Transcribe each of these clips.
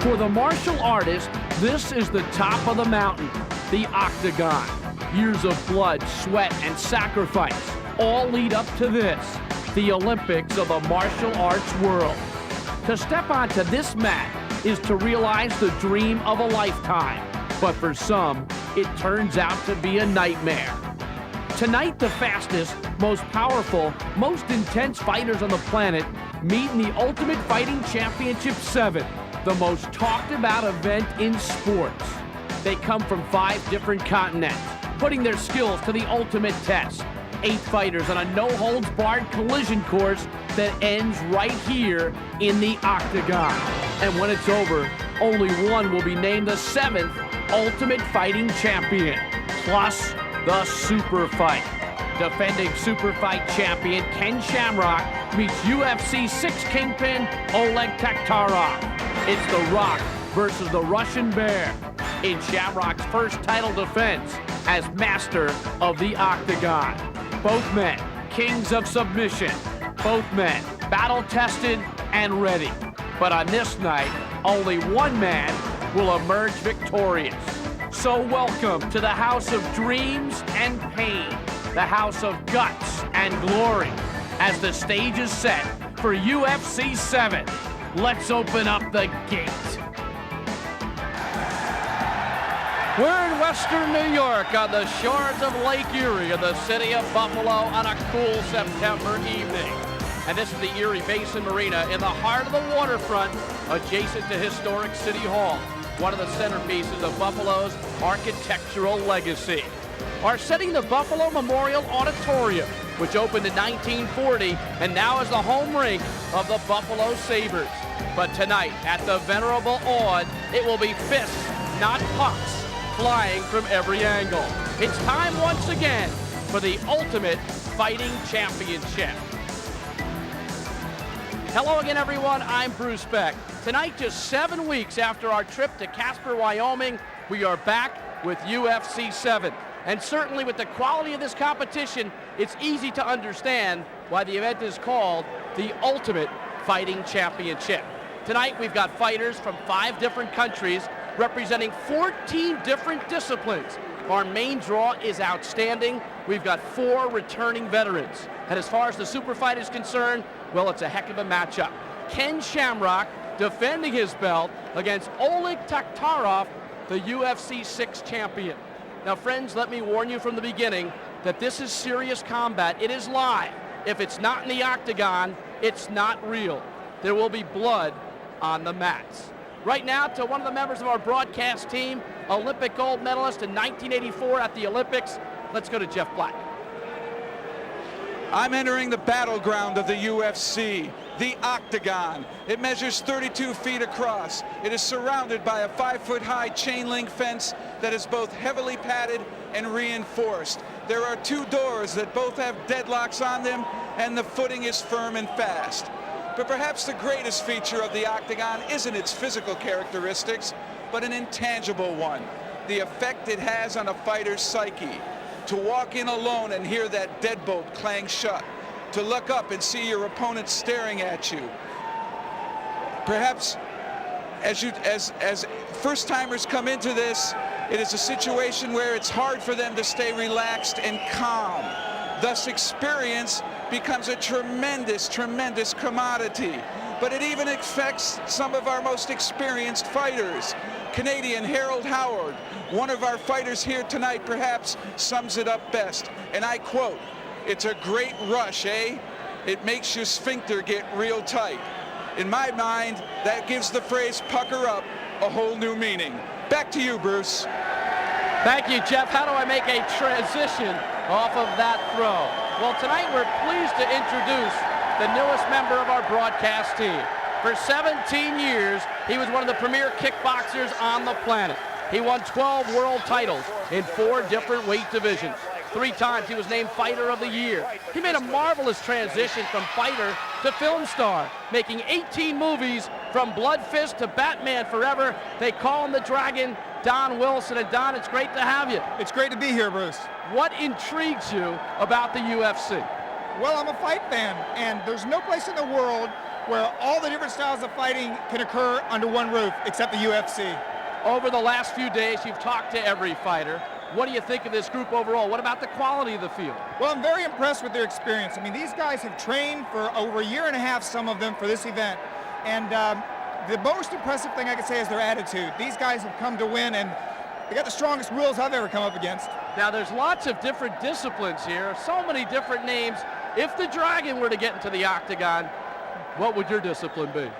For the martial artist, this is the top of the mountain, the octagon. Years of blood, sweat, and sacrifice all lead up to this, the Olympics of the martial arts world. To step onto this mat is to realize the dream of a lifetime, but for some, it turns out to be a nightmare. Tonight, the fastest, most powerful, most intense fighters on the planet meet in the Ultimate Fighting Championship 7, the most talked about event in sports. They come from 5 different continents, putting their skills to the ultimate test. 8 fighters on a no-holds-barred collision course that ends right here in the octagon. And when it's over, only one will be named the 7th Ultimate Fighting Champion, plus the Super Fight. Defending Super Fight champion Ken Shamrock meets UFC 6 kingpin Oleg Taktarov. It's The Rock versus the Russian Bear in Shamrock's first title defense as master of the octagon. Both men, kings of submission. Both men, battle-tested and ready. But on this night, only one man will emerge victorious. So welcome to the House of Dreams and Pain, the House of Guts and Glory, as the stage is set for UFC 7. Let's open up the gate. We're in Western New York on the shores of Lake Erie in the city of Buffalo on a cool September evening. And this is the Erie Basin Marina in the heart of the waterfront, adjacent to historic City Hall, one of the centerpieces of Buffalo's architectural legacy. Are setting the Buffalo Memorial Auditorium, which opened in 1940 and now is the home rink of the Buffalo Sabres. But tonight, at the venerable Aud, it will be fists, not pucks, flying from every angle. It's time once again for the Ultimate Fighting Championship. Hello again, everyone. I'm Bruce Beck. Tonight, just 7 weeks after our trip to Casper, Wyoming, we are back with UFC 7. And certainly with the quality of this competition, it's easy to understand why the event is called the Ultimate Fighting Championship. Tonight, we've got fighters from 5 different countries representing 14 different disciplines. Our main draw is outstanding. We've got 4 returning veterans. And as far as the super fight is concerned, well, it's a heck of a matchup. Ken Shamrock defending his belt against Oleg Taktarov, the UFC 6 champion. Now, friends, let me warn you from the beginning that this is serious combat. It is live. If it's not in the octagon, it's not real. There will be blood on the mats. Right now, to one of the members of our broadcast team, Olympic gold medalist in 1984 at the Olympics. Let's go to Jeff Black. I'm entering the battleground of the UFC, the octagon. It measures 32 feet across. It is surrounded by a 5-foot-high chain link fence that is both heavily padded and reinforced. There are 2 doors that both have deadlocks on them, and the footing is firm and fast. But perhaps the greatest feature of the octagon isn't its physical characteristics, but an intangible one, the effect it has on a fighter's psyche. To walk in alone and hear that deadbolt clang shut, to look up and see your opponent staring at you. Perhaps as first-timers come into this, it is a situation where it's hard for them to stay relaxed and calm. Thus, experience becomes a tremendous, tremendous commodity. But it even affects some of our most experienced fighters. Canadian Harold Howard, one of our fighters here tonight, perhaps sums it up best. And I quote, "It's a great rush, eh? It makes your sphincter get real tight." In my mind, that gives the phrase "pucker up" a whole new meaning. Back to you, Bruce. Thank you, Jeff. How do I make a transition off of that throw? Well, tonight we're pleased to introduce the newest member of our broadcast team. For 17 years, he was one of the premier kickboxers on the planet. He won 12 world titles in 4 different weight divisions. 3 times he was named Fighter of the Year. He made a marvelous transition from fighter to film star, making 18 movies from Blood Fist to Batman Forever. They call him the Dragon, Don Wilson. And Don, it's great to have you. It's great to be here, Bruce. What intrigues you about the UFC? Well, I'm a fight fan, and there's no place in the world where all the different styles of fighting can occur under one roof except the UFC. Over the last few days, you've talked to every fighter. What do you think of this group overall? What about the quality of the field? Well, I'm very impressed with their experience. I mean, these guys have trained for over a year and a half, some of them, for this event. And the most impressive thing I can say is their attitude. These guys have come to win, and they got the strongest wills I've ever come up against. Now, there's lots of different disciplines here, so many different names. If the Dragon were to get into the octagon, what would your discipline be?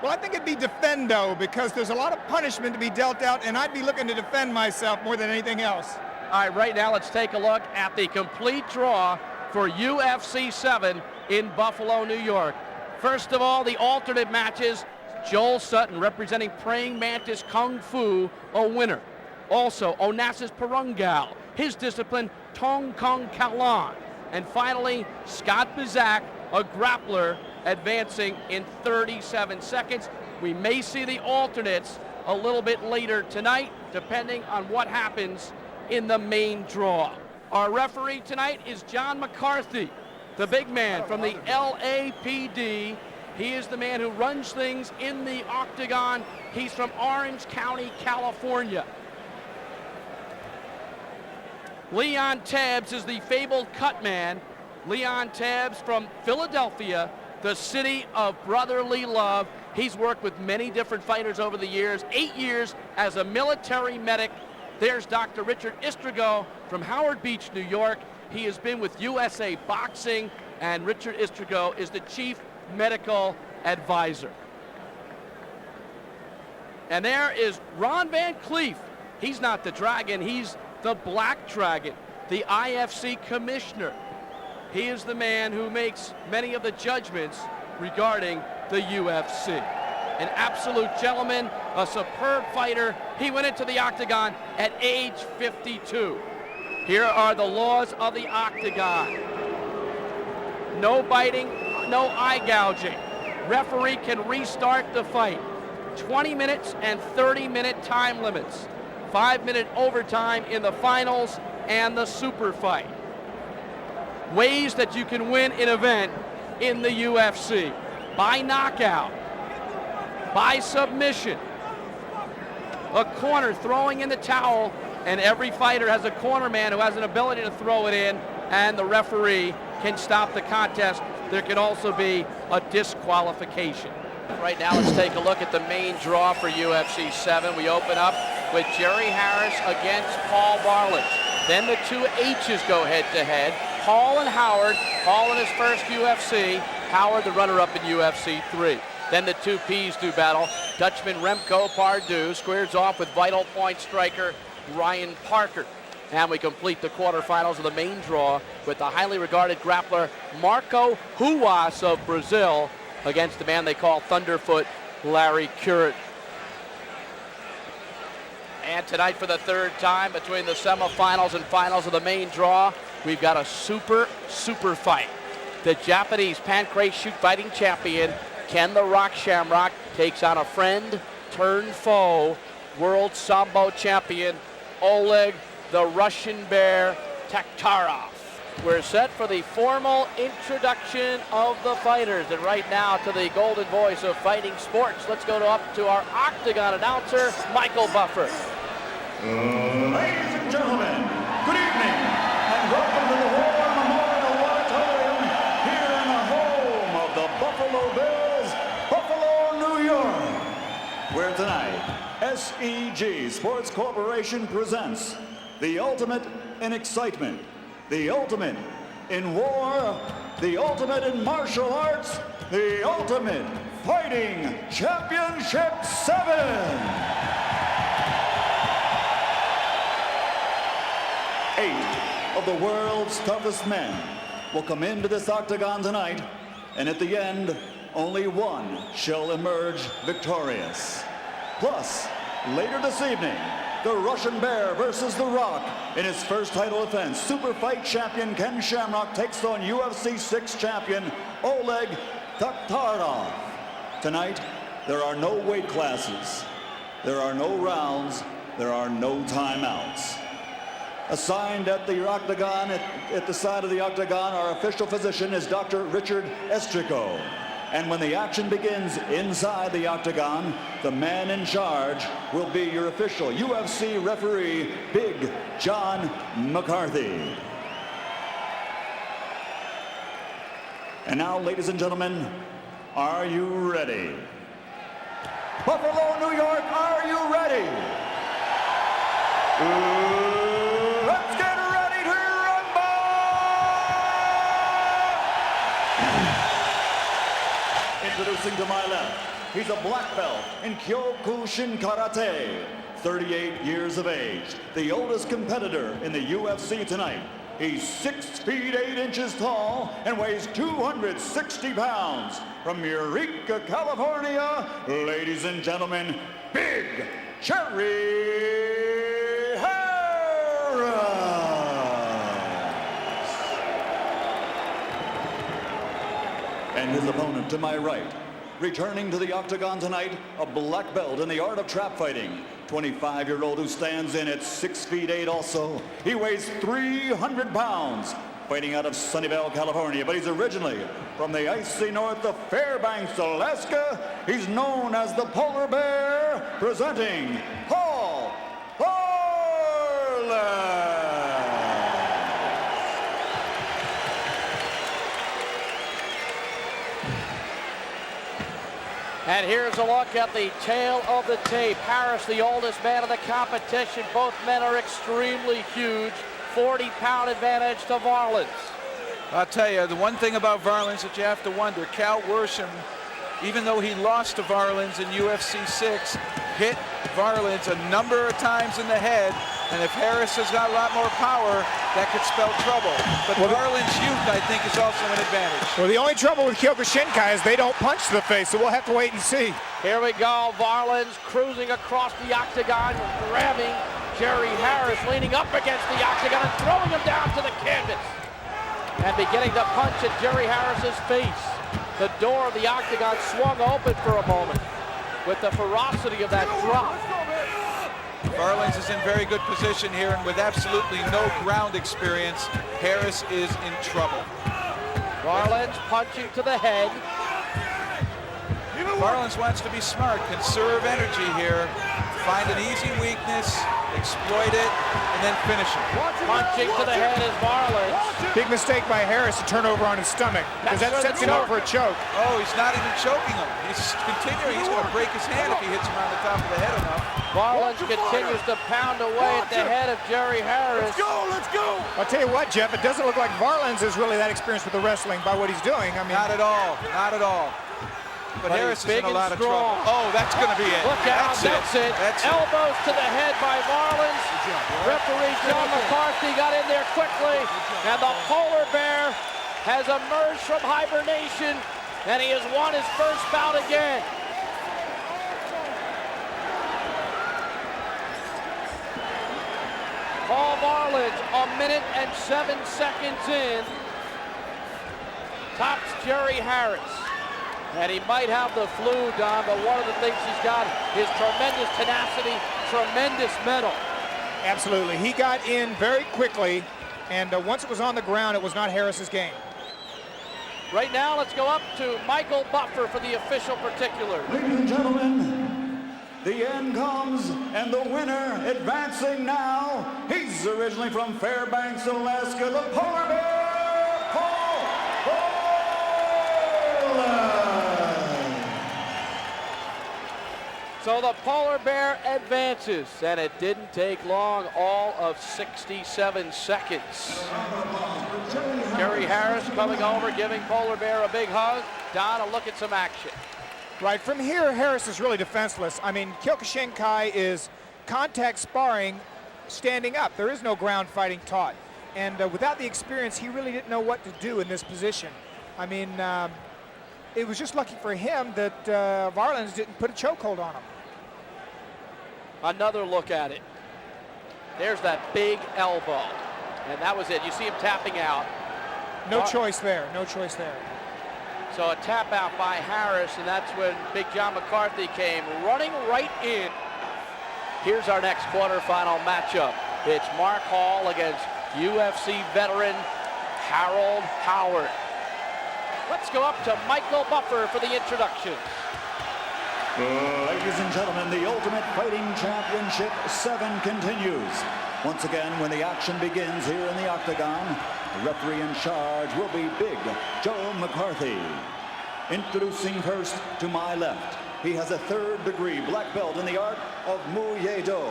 Well, I think it'd be defendo, because there's a lot of punishment to be dealt out, and I'd be looking to defend myself more than anything else. All right, right now let's take a look at the complete draw for UFC 7 in Buffalo, New York. First of all, the alternate matches, Joel Sutton representing Praying Mantis Kung Fu, a winner. Also, Onassis Perungal, his discipline, Tong Kong Kalan. And finally, Scott Bizak, a grappler, advancing in 37 seconds. We may see the alternates a little bit later tonight, depending on what happens in the main draw. Our referee tonight is John McCarthy, the big man from the LAPD. He is the man who runs things in the octagon. He's from Orange County, California. Leon Tabbs is the fabled cut man. Leon Tabbs from Philadelphia, the city of brotherly love. He's worked with many different fighters over the years, 8 years as a military medic. There's Dr. Richard Istrigo from Howard Beach, New York. He has been with USA Boxing, and Richard Istrigo is the chief medical advisor. And there is Ron Van Cleef. He's not the Dragon, he's the Black Dragon, the IFC commissioner. He is the man who makes many of the judgments regarding the UFC. An absolute gentleman, a superb fighter. He went into the octagon at age 52. Here are the laws of the octagon. No biting, no eye gouging. Referee can restart the fight. 20 minutes and 30-minute time limits. 5-minute overtime in the finals and the super fight. Ways that you can win an event in the UFC: by knockout, by submission, a corner throwing in the towel, and every fighter has a corner man who has an ability to throw it in, and the referee can stop the contest. There can also be a disqualification. Right now, let's take a look at the main draw for UFC 7. We open up with Jerry Harris against Paul Varelans. Then the two H's go head-to-head. Paul and Howard. Paul in his first UFC. Howard, the runner-up in UFC 3. Then the two P's do battle. Dutchman Remco Pardieu squares off with Vital Point striker Ryan Parker. And we complete the quarterfinals of the main draw with the highly regarded grappler Marco Ruas of Brazil against the man they call Thunderfoot, Larry Curran. And tonight, for the third time between the semifinals and finals of the main draw, we've got a super fight. The Japanese pancrase shoot fighting champion, Ken the Rock Shamrock, takes on a friend turned foe, world Sambo champion, Oleg the Russian Bear Taktarov. We're set for the formal introduction of the fighters. And right now, to the golden voice of fighting sports, let's go up to our Octagon announcer, Michael Buffer. Ladies and gentlemen, good evening, and welcome to the War Memorial Auditorium here in the home of the Buffalo Bills, Buffalo, New York, where tonight, SEG Sports Corporation presents the ultimate in excitement, the ultimate in war, the ultimate in martial arts, the ultimate fighting championship 7. 8 of the world's toughest men will come into this octagon tonight, and at the end, only one shall emerge victorious. Plus, later this evening, the Russian Bear versus The Rock in his first title defense. Super fight champion Ken Shamrock takes on UFC 6 champion Oleg Taktarov. Tonight, there are no weight classes, there are no rounds, there are no timeouts. Assigned at the octagon, at the side of the octagon, our official physician is Dr. Richard Estrico. And when the action begins inside the octagon, the man in charge will be your official UFC referee, Big John McCarthy. And now, ladies and gentlemen, are you ready? Buffalo, New York, are you ready? Let's get ready to rumble! Introducing to my left, he's a black belt in Kyokushin Karate, 38 years of age, the oldest competitor in the UFC tonight. He's 6 feet 8 inches tall and weighs 260 pounds. From Eureka, California, ladies and gentlemen, Big Jerry Harris. And his opponent to my right, returning to the octagon tonight, a black belt in the art of trap fighting. 25-year-old who stands in at 6 feet 8 also. He weighs 300 pounds, fighting out of Sunnyvale, California, but he's originally from the icy north of Fairbanks, Alaska. He's known as the Polar Bear, presenting Paul Varelans. And here's a look at the tail of the tape. Harris, the oldest man in the competition. Both men are extremely huge. 40-pound advantage to Varelans. I'll tell you, the one thing about Varelans that you have to wonder, Cal Worsham, even though he lost to Varelans in UFC 6, hit Varelans a number of times in the head, and if Harris has got a lot more power, that could spell trouble. But Varelans' youth, I think, is also an advantage. Well, the only trouble with Kyokushinkai is they don't punch to the face, so we'll have to wait and see. Here we go, Varelans cruising across the octagon, grabbing Jerry Harris, leaning up against the octagon and throwing him down to the canvas. And beginning to punch at Jerry Harris's face. The door of the octagon swung open for a moment with the ferocity of that drop. Varelans is in very good position here, and with absolutely no ground experience, Harris is in trouble. Varelans punching to the head. Varelans wants to be smart, conserve energy here, find an easy weakness, exploit it, and then finish it. Punching to the head is Varelans. Big mistake by Harris to turn over on his stomach, because that sets him up for a choke. Oh, he's not even choking him. He's continuing. He's going to break his hand if he hits him on the top of the head enough. Varelans continues to pound away at the head of Jerry Harris. Let's go! I'll tell you what, Jeff, it doesn't look like Varelans is really that experienced with the wrestling by what he's doing. I mean, not at all. Not at all. But Harris is in a lot of trouble. Oh, that's going to be it. Look out, that's it. Elbows to the head by Varelans. Referee John McCarthy got in there quickly. And the Polar Bear has emerged from hibernation, and he has won his first bout again. Paul Varelans, 1 minute and 7 seconds in, tops Jerry Harris. And he might have the flu, Don, but one of the things he's got is tremendous tenacity, tremendous mettle. Absolutely. He got in very quickly, and once it was on the ground, it was not Harris's game. Right now, let's go up to Michael Buffer for the official particulars. Ladies and gentlemen, the end comes, and the winner advancing now. He's originally from Fairbanks, Alaska, the Polar Bear, Paul Varelans. So the Polar Bear advances, and it didn't take long, all of 67 seconds. Jerry Harris coming over, giving Polar Bear a big hug. Don, a look at some action. Right, from here, Harris is really defenseless. I mean, Kyokushinkai is contact sparring, standing up. There is no ground fighting taught. And without the experience, he really didn't know what to do in this position. I mean, it was just lucky for him that Varelans didn't put a chokehold on him. Another look at it. There's that big elbow. And that was it. You see him tapping out. No choice there. No choice there. So a tap out by Harris, and that's when Big John McCarthy came running right in. Here's our next quarterfinal matchup. It's Mark Hall against UFC veteran Harold Howard. Let's go up to Michael Buffer for the introduction. Ladies and gentlemen, the Ultimate Fighting Championship 7 continues. Once again, when the action begins here in the octagon, the referee in charge will be Big Joe McCarthy. Introducing first to my left, he has a third-degree black belt in the art of Muay Do,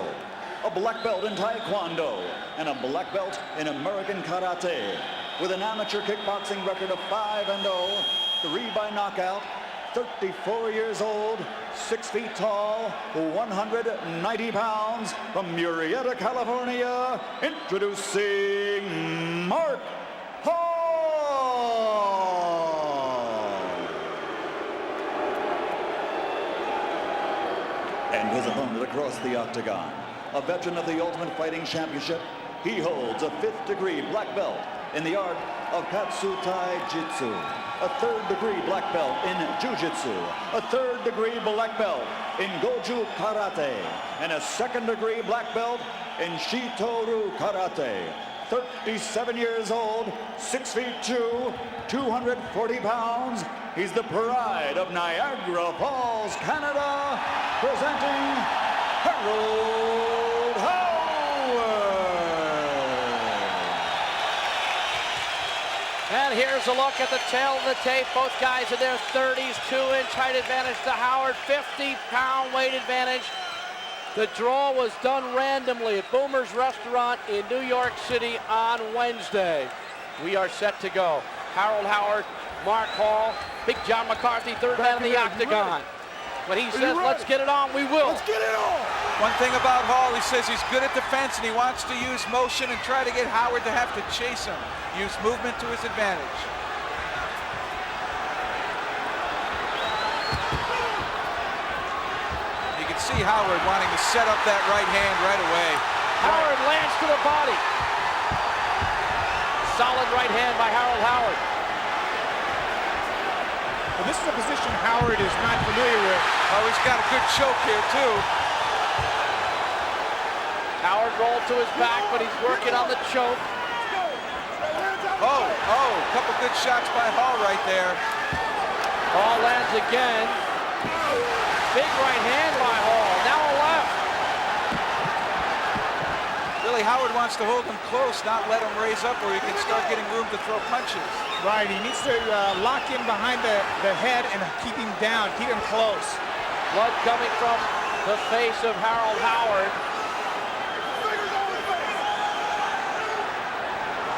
a black belt in Taekwondo, and a black belt in American Karate. With an amateur kickboxing record of 5-0, 3 by knockout, 34 years old, 6 feet tall, 190 pounds, from Murrieta, California, introducing Mark Hall. And his opponent across the octagon, a veteran of the Ultimate Fighting Championship, he holds a 5th-degree black belt in the art of Katsu Tai-Jitsu, a 3rd-degree black belt in Jiu-Jitsu, a 3rd-degree black belt in Goju Karate, and a 2nd-degree black belt in Shito-Ryu Karate. 37 years old, 6 feet 2, 240 pounds. He's the pride of Niagara Falls, Canada, presenting Harold Howard. And here's a look at the tail of the tape. Both guys in their 30s, 2-inch height advantage to Howard, 50-pound weight advantage. The draw was done randomly at Boomer's Restaurant in New York City on Wednesday. We are set to go. Harold Howard, Mark Hall, Big John McCarthy, third man in the octagon. When he says, let's get it on, we will. Let's get it on. One thing about Hall, he says he's good at defense and he wants to use motion and try to get Howard to have to chase him. Use movement to his advantage. You can see Howard wanting to set up that right hand right away. Howard lands to the body. Solid right hand by Harold Howard. Well, this is a position Howard is not familiar with. Oh, he's got a good choke here, too. Howard rolled to his back, but he's working on the choke. Oh, a couple good shots by Hall right there. Hall lands again. Big right hand by Hall. Now a left. Really, Howard wants to hold him close, not let him raise up where he can start getting room to throw punches. Right, he needs to lock in behind the head and keep him down, keep him close. Blood coming from the face of Harold Howard.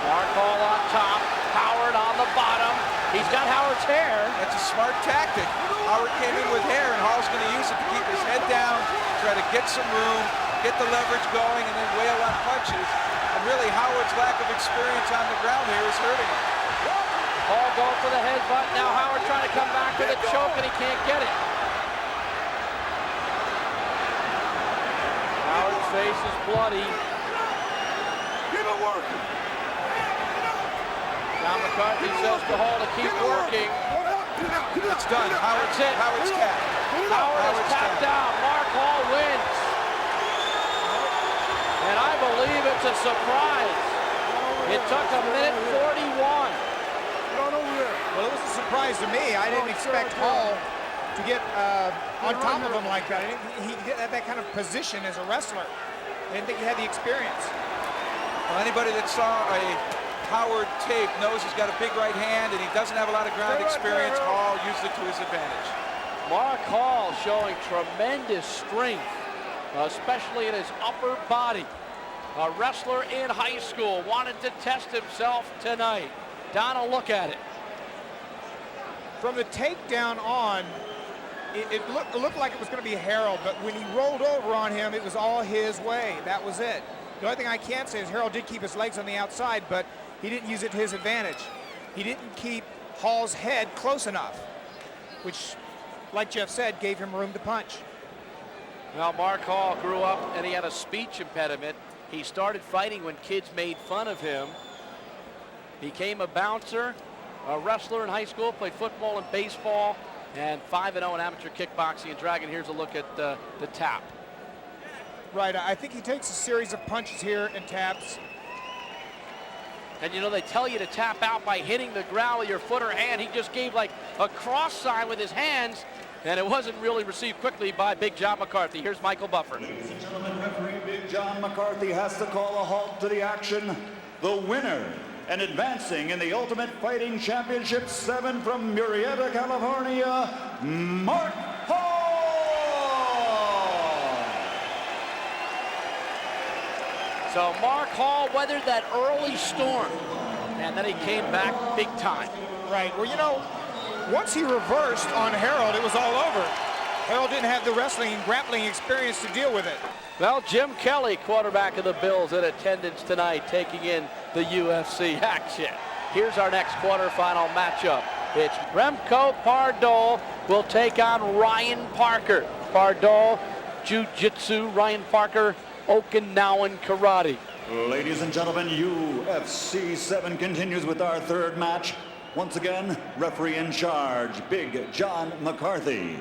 Mark Hall on top, Howard on the bottom. He's got Howard's hair. That's a smart tactic. Howard came in with hair, and Hall's going to use it to keep his head down, try to get some room, get the leverage going, and then wail on punches. And really, Howard's lack of experience on the ground here is hurting him. Hall going for the headbutt. Now Howard trying to come back with a choke, and he can't get it. Howard's face is bloody. Keep it working. John McCarthy says to Hall to keep working. It's done. Howard's it. Howard's tapped. Howard is tapped out. Mark Hall wins. And I believe it's a surprise. It took a minute 41. Well, it was a surprise to me. I didn't expect Hall to get on top of him like that. I didn't think he had that kind of position as a wrestler. I didn't think he had the experience. Well, anybody that saw a Howard tape knows he's got a big right hand and he doesn't have a lot of ground experience. Hall used it to his advantage. Mark Hall showing tremendous strength, especially in his upper body. A wrestler in high school wanted to test himself tonight. Donna, look at it. From the takedown on, it looked like it was going to be Harold, but when he rolled over on him, it was all his way. That was it. The only thing I can say is Harold did keep his legs on the outside, but he didn't use it to his advantage. He didn't keep Hall's head close enough, which, like Jeff said, gave him room to punch. Well, Mark Hall grew up and he had a speech impediment. He started fighting when kids made fun of him. Became a bouncer, a wrestler in high school, played football and baseball, and 5-0 in amateur kickboxing. And Dragon, here's a look at the tap. Right, I think he takes a series of punches here and taps. And you know, they tell you to tap out by hitting the ground with your foot or hand. He just gave like a cross sign with his hands, and it wasn't really received quickly by Big John McCarthy. Here's Michael Buffer. Ladies and gentlemen, referee Big John McCarthy has to call a halt to the action. The winner and advancing in the Ultimate Fighting Championship 7 from Murrieta, California, Mark Hall. So Mark Hall weathered that early storm, and then he came back big time. Right, well, you know, once he reversed on Harold, it was all over. Harold didn't have the wrestling and grappling experience to deal with it. Well, Jim Kelly, quarterback of the Bills, in attendance tonight, taking in the UFC action. Here's our next quarterfinal matchup. It's Remco Pardoll will take on Ryan Parker. Pardoll, Jiu-Jitsu, Ryan Parker, Okinawan Karate. Ladies and gentlemen, UFC 7 continues with our third match. Once again, referee in charge, Big John McCarthy.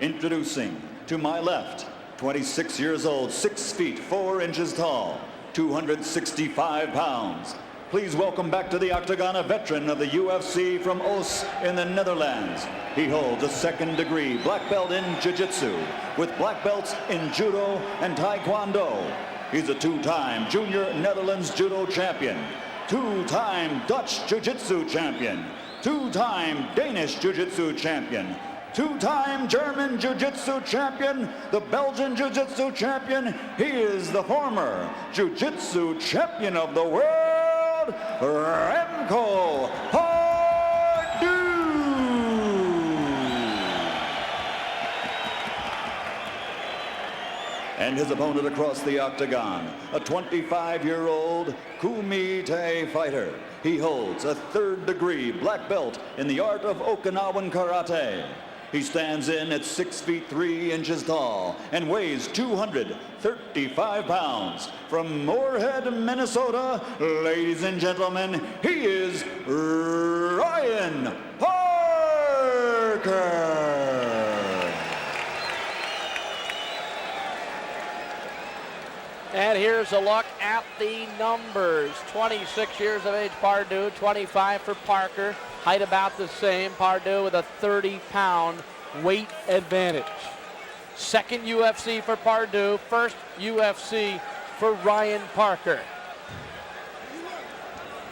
Introducing, to my left, 26 years old, 6 feet 4 inches tall, 265 pounds. Please welcome back to the octagon a veteran of the UFC from Oos in the Netherlands. He holds a second-degree black belt in Jiu-Jitsu with black belts in Judo and Taekwondo. He's a two-time Junior Netherlands Judo champion, two-time Dutch Jiu-Jitsu champion, two-time Danish Jiu-Jitsu champion, two-time German Jiu-Jitsu champion, the Belgian Jiu-Jitsu champion. He is the former Jiu-Jitsu champion of the world, Remco Pardoll. And his opponent across the octagon, a 25-year-old Kumite fighter. He holds a third-degree black belt in the art of Okinawan Karate. He stands in at 6 feet 3 inches tall and weighs 235 pounds. From Moorhead, Minnesota, ladies and gentlemen, he is Ryan Parker. And here's a look at the numbers. 26 years of age, Pardoll, 25 for Parker. Height about the same. Pardoll with a 30-pound weight advantage. Second UFC for Pardoll, first UFC for Ryan Parker.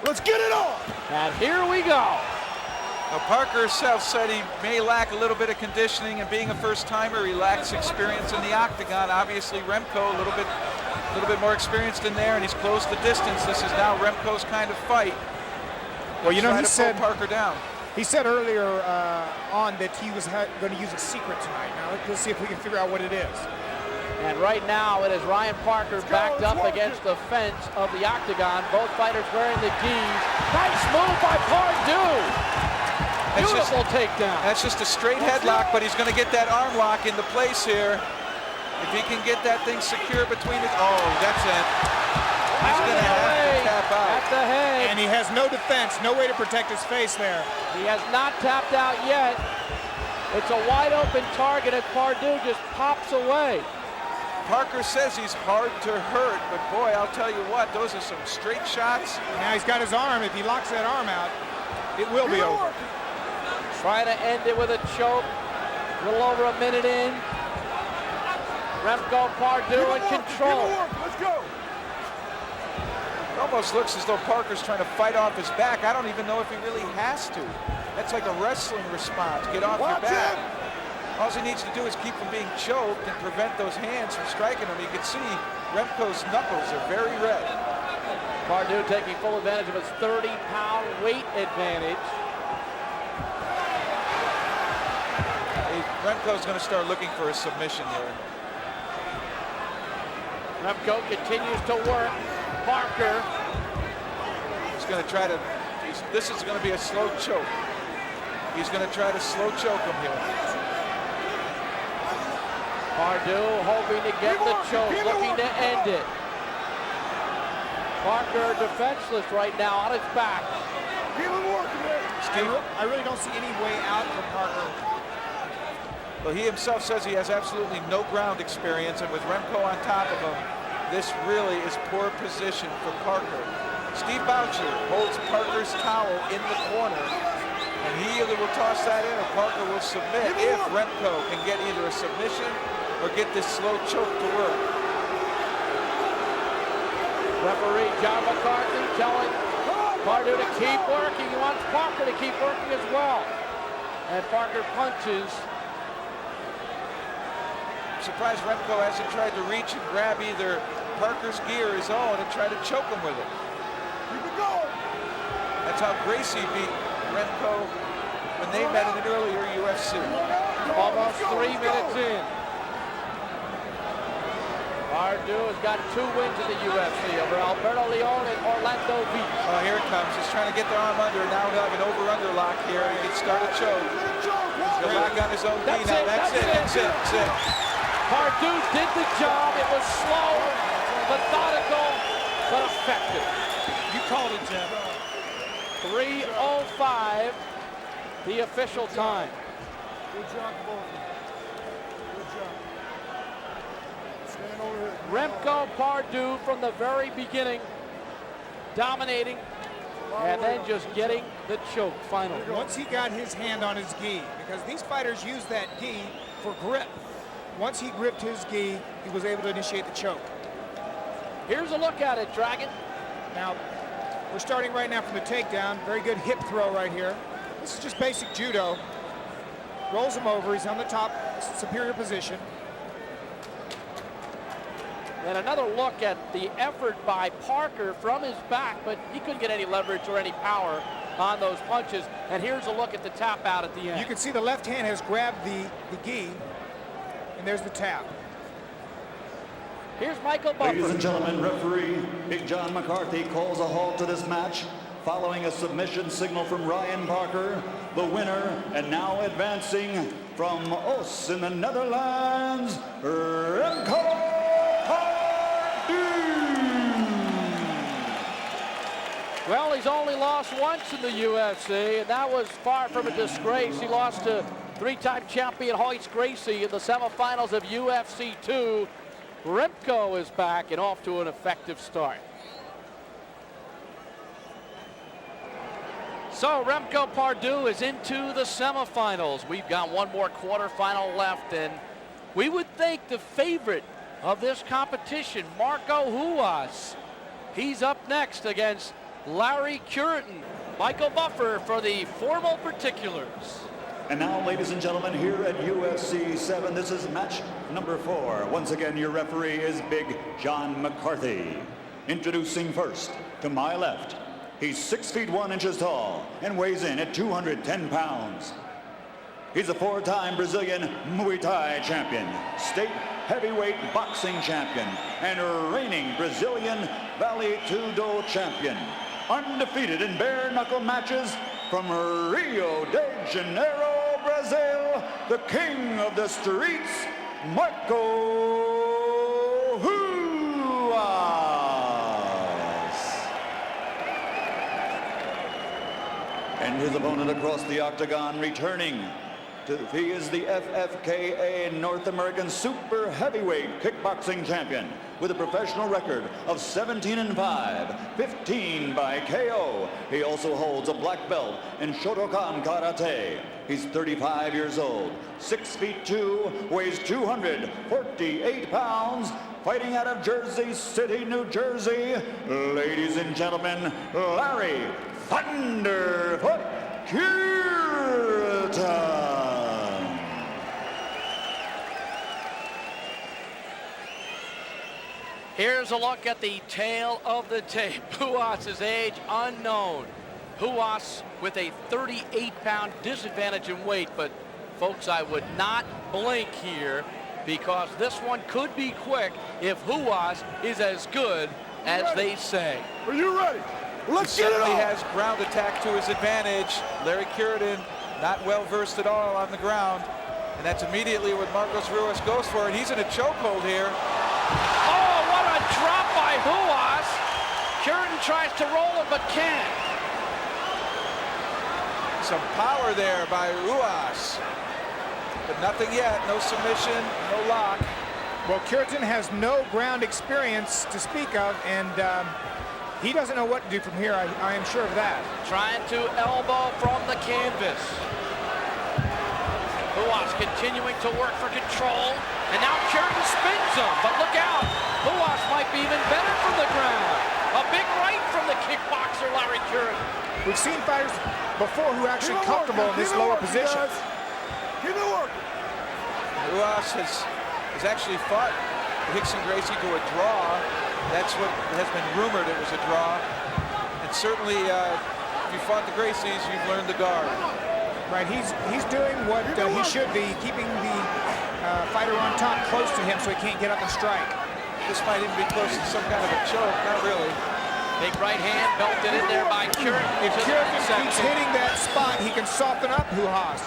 Let's get it on! And here we go. Now, Parker himself said he may lack a little bit of conditioning, and being a first-timer, he lacks experience in the octagon. Obviously, Remco a little bit more experienced in there, and he's closed the distance. This is now Remco's kind of fight. Well, you know, he Try to said pull Parker down. He said earlier on that he was going to use a secret tonight. Now let's see if we can figure out what it is. And right now it is Ryan Parker backed up against the fence of the octagon. Both fighters wearing the gis. Nice move by Pardoll. Beautiful takedown. That's just a straight headlock, but he's going to get that arm lock into place here. If he can get that thing secure between his... Oh, that's it. He's going to have to tap out. At the head. And he has no defense, no way to protect his face there. He has not tapped out yet. It's a wide open target and Pardoll just pops away. Parker says he's hard to hurt, but boy, I'll tell you what, those are some straight shots. Now he's got his arm. If he locks that arm out, it will be over. Trying to end it with a choke. A little over a minute in. Remco Pardoll in control. Let's go. It almost looks as though Parker's trying to fight off his back. I don't even know if he really has to. That's like a wrestling response. Get off your back. All he needs to do is keep from being choked and prevent those hands from striking him. You can see Remco's knuckles are very red. Pardoll taking full advantage of his 30-pound weight advantage. Remco's going to start looking for a submission here. Remco continues to work. Parker. He's going to try to, this is going to be a slow choke. He's going to try to slow choke him here. Pardoll hoping to get the choke, looking to end it. Parker defenseless right now on his back. I really don't see any way out for Parker. Well, he himself says he has absolutely no ground experience, and with Remco on top of him, this really is poor position for Parker. Steve Boucher holds Parker's towel in the corner, and he either will toss that in or Parker will submit if Remco can get either a submission or get this slow choke to work. Referee John McCarthy telling Pardue to keep working. He wants Parker to keep working as well. And Parker punches. I'm surprised Remco hasn't tried to reach and grab either Parker's gi or his own and try to choke him with it. Keep it going. That's how Gracie beat Remco when they met in an earlier UFC. Almost 3 minutes in. Pardue has got 2 wins in the UFC over Alberto Leon and Orlando Beach. Oh, here it comes. He's trying to get the arm under. Now he'll have an over-under lock here. He can start a choke. He'll lock on his own knee now. That's it. Pardue did the job. It was slow, methodical, but effective. You called it, Jim. 3:05, the official time. Good job, both. Good job. Stand over here. Remco Pardue from the very beginning, dominating, and then just getting the choke finally. Once he got his hand on his gi, because these fighters use that gi for grip. Once he gripped his gi, he was able to initiate the choke. Here's a look at it, Dragon. Now, we're starting right now from the takedown. Very good hip throw right here. This is just basic judo. Rolls him over. He's on the top, superior position. And another look at the effort by Parker from his back, but he couldn't get any leverage or any power on those punches. And here's a look at the tap out at the end. You can see the left hand has grabbed the gi, and there's the tap. Here's Michael Buffer. Ladies and gentlemen, referee Big John McCarthy calls a halt to this match following a submission signal from Ryan Parker, the winner, and now advancing from Oss in the Netherlands, Remco Pardue. Well, he's only lost once in the UFC, and that was far from a disgrace. He lost to 3-time champion Royce Gracie in the semifinals of UFC 2. Remco is back and off to an effective start. So Remco Pardue is into the semifinals. We've got one more quarterfinal left, and we would think the favorite of this competition, Marco Ruas, he's up next against Larry Curtin. Michael Buffer for the formal particulars. And now, ladies and gentlemen, here at UFC 7, this is match number 4. Once again, your referee is Big John McCarthy. Introducing first, to my left, he's 6 feet 1 inches tall and weighs in at 210 pounds. He's a 4-time Brazilian Muay Thai champion, state heavyweight boxing champion, and reigning Brazilian Vale Tudo champion. Undefeated in bare-knuckle matches from Rio de Janeiro, Brazil, the king of the streets, Marco Ruas. And his opponent across the octagon, returning he is the FFKA North American Super Heavyweight Kickboxing Champion with a professional record of 17-5, 15 by KO. He also holds a black belt in Shotokan Karate. He's 35 years old, 6 feet 2, weighs 248 pounds, fighting out of Jersey City, New Jersey. Ladies and gentlemen, Larry Thunderfoot Curtin. Here's a look at the tail of the tape. Ruas' age unknown. Ruas with a 38-pound disadvantage in weight, but folks, I would not blink here because this one could be quick if Ruas is as good as they say. Are you ready? Let's get it on. He has ground attack to his advantage. Larry Curtin, not well versed at all on the ground, and that's immediately what Marcos Ruas goes for, and he's in a chokehold here. Drop by Ruas. Curtin tries to roll it, but can't. Some power there by Ruas. but nothing yet. No submission, no lock. Well, Cureton has no ground experience to speak of, and he doesn't know what to do from here. I am sure of that. Trying to elbow from the canvas. Ruas continuing to work for control, and now Cureton spins him, but look out. Ruas might be even better from the ground. A big right from the kickboxer, Larry Cureton. We've seen fighters before who are actually comfortable in this lower position. Keep it working. Ruas has actually fought Rickson Gracie to a draw. That's what has been rumored. It was a draw. And certainly, if you fought the Gracies, you've learned the guard. Right, he's doing what he should be, keeping the fighter on top close to him so he can't get up and strike. This might even be close to some kind of a choke. Not really. Big right hand belted in there by Cureton. If Cureton keeps hitting that spot, he can soften up Ruas.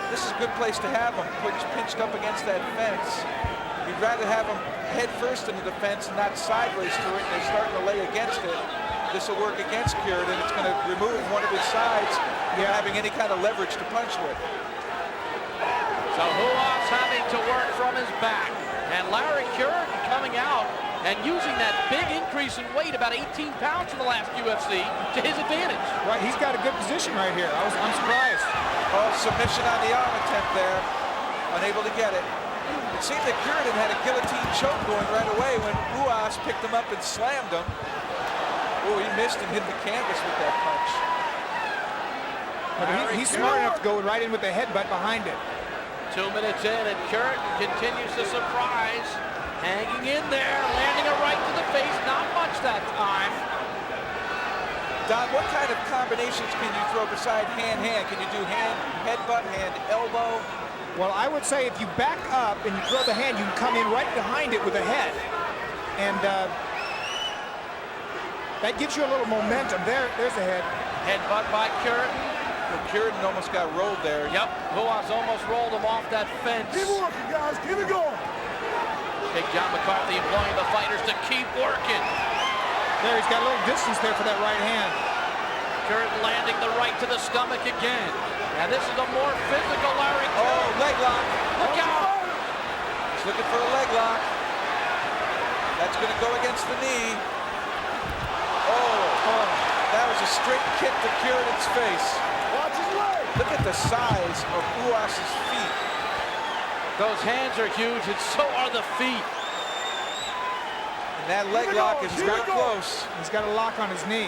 This is a good place to have him pinched up against that fence. You'd rather have him head first into the fence and not sideways to it, and they're starting to lay against it. This will work against Cureton. It's going to remove one of his sides from having any kind of leverage to punch with. So Ruas having to work from his back. And Larry Cureton coming out and using that big increase in weight, about 18 pounds from the last UFC, to his advantage. Right, he's got a good position right here. I'm surprised. Oh, submission on the arm attempt there. Unable to get it. It seemed that Cureton had a guillotine choke going right away when Ruas picked him up and slammed him. Oh, he missed and hit the canvas with that punch. But he's smart enough to go right in with the headbutt behind it. 2 minutes in, and Cureton continues to surprise. Hanging in there, landing a right to the face. Not much that time. Don, what kind of combinations can you throw beside hand-hand? Can you do hand, headbutt, hand, elbow? Well, I would say if you back up and you throw the hand, you can come in right behind it with the head. And that gives you a little momentum. There's a head. Headbutt by Cureton. Well, Cureton almost got rolled there. Yep, Ruas almost rolled him off that fence. Keep it working, guys. Keep it going. Big John McCarthy employing the fighters to keep working. There, he's got a little distance there for that right hand. Cureton landing the right to the stomach again. Now this is a more physical Larry Cureton. Oh, leg lock. Look out! He's looking for a leg lock. That's going to go against the knee. Oh, that was a straight kick to Cureton's face. Watch his leg. Look at the size of Ruas's feet. Those hands are huge, and so are the feet. And that leg lock is very close. He's got a lock on his knee.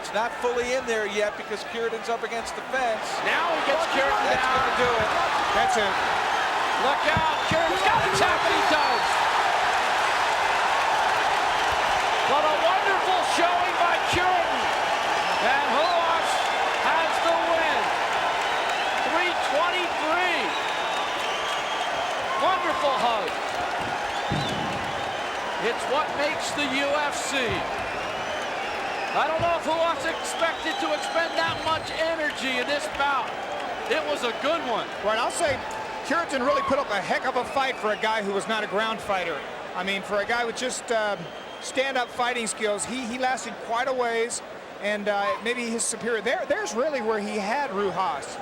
It's not fully in there yet because Cureton's up against the fence. Now he gets Cureton That's down. going to do it. That's it. Look out, Cureton's got the tap, and he does. What a wonderful showing by Cureton. And Ruas has the win. 323. Wonderful hug. It's what makes the UFC. I don't know if Ruas expected to expend that much energy in this bout. It was a good one. Right, I'll say Cureton really put up a heck of a fight for a guy who was not a ground fighter. I mean, for a guy with just stand-up fighting skills, he lasted quite a ways, and maybe his superior. There's really where he had Ruas.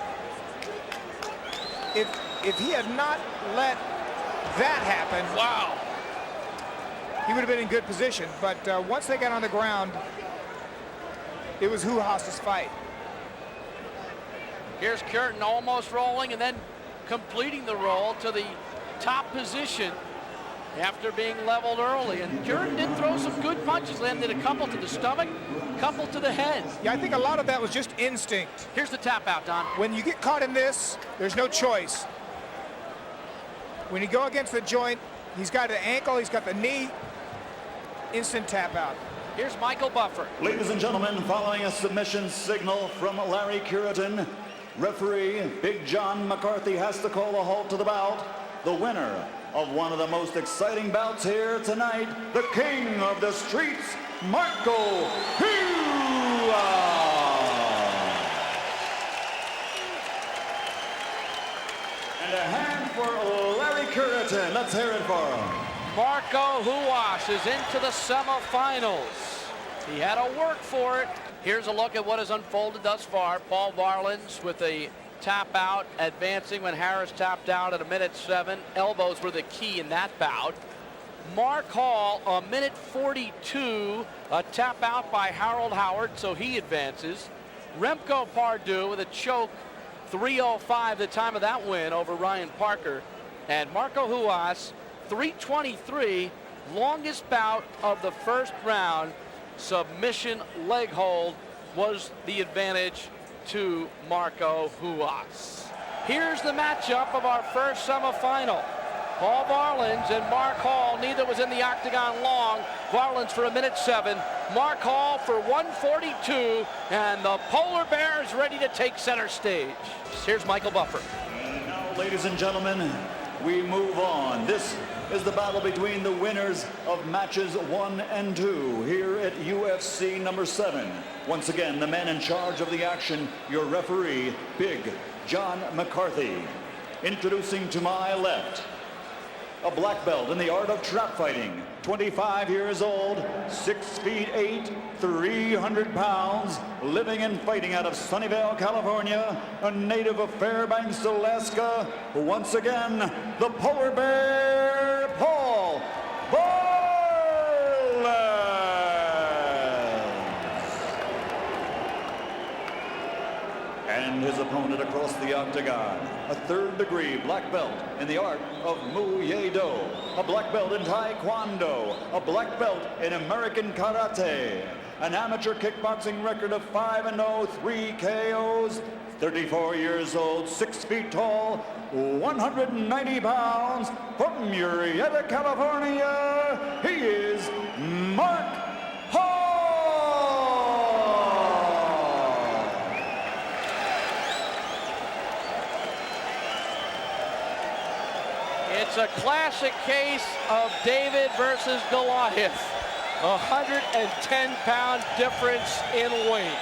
If he had not let that happen, Wow. he would have been in good position. But once they got on the ground, it was Ruas's fight. Here's Cureton almost rolling and then completing the roll to the top position after being leveled early. And Cureton did throw some good punches, landed a couple to the stomach, a couple to the head. Yeah, I think a lot of that was just instinct. Here's the tap out, Don. When you get caught in this, there's no choice. When you go against the joint, he's got the ankle, he's got the knee, instant tap out. Here's Michael Buffer. Ladies and gentlemen, following a submission signal from Larry Cureton, referee Big John McCarthy has to call a halt to the bout. The winner of one of the most exciting bouts here tonight, the king of the streets, Marco Ruas. And a hand for Larry Cureton. Let's hear it for him. Marco Ruas is into the semifinals. He had to work for it. Here's a look at what has unfolded thus far. Paul Varelans with a tap out, advancing when Harris tapped out at 1:07. Elbows were the key in that bout. Mark Hall, 1:42, a tap out by Harold Howard, so he advances. Remco Pardue with a choke, 3:05 the time of that win over Ryan Parker. And Marco Ruas, 3:23, longest bout of the first round. Submission leg hold was the advantage to Marco Ruas. Here's the matchup of our first semifinal. Paul Varelans and Mark Hall, neither was in the octagon long. Varelans for 1:07, Mark Hall for 1:42, and the Polar Bear is ready to take center stage. Here's Michael Buffer. And now, ladies and gentlemen, we move on. This is the battle between the winners of matches 1 and 2 here at UFC number 7. Once again, the man in charge of the action, your referee, Big John McCarthy. Introducing to my left, a black belt in the art of trap fighting, 25 years old, 6 feet 8, 300 pounds, living and fighting out of Sunnyvale, California, a native of Fairbanks, Alaska. Once again, the Polar Bear, Paul Varelans. And his opponent across the octagon, a third-degree black belt in the art of Muay Do, a black belt in Taekwondo, a black belt in American Karate, an amateur kickboxing record of 5-0, 3 KOs, 34 years old, 6 feet tall, 190 pounds, from Murrieta, California, he is Mark Hall. It's a classic case of David versus Goliath. 110-pound difference in weight.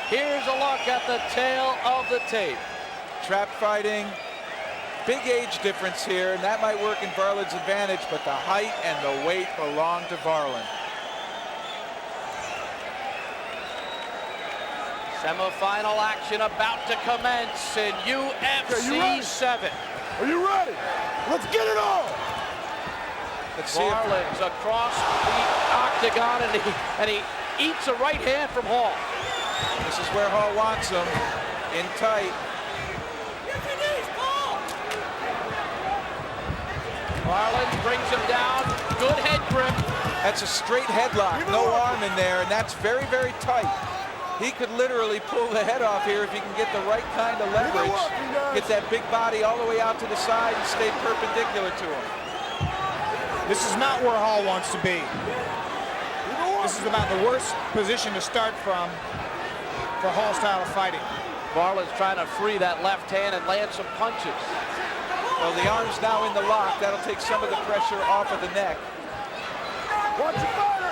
Here's a look at the tail of the tape. Trap fighting, big age difference here, and that might work in Varelans' advantage, but the height and the weight belong to Varelans. Semifinal action about to commence in UFC 7. Are you ready? Let's get it on! Let's see if Varelans across the octagon, and he eats a right hand from Hall. this is where Hall wants him, in tight. Varelans brings him down. Good head grip. That's a straight headlock, no arm in there, and that's very, very tight. He could literally pull the head off here if he can get the right kind of leverage. Get that big body all the way out to the side and stay perpendicular to him. This is not where Hall wants to be. This is about the worst position to start from for Hall's style of fighting. Varelans trying to free that left hand and land some punches. Well, the arm's now in the lock. That'll take some of the pressure off of the neck. Watch your fighter!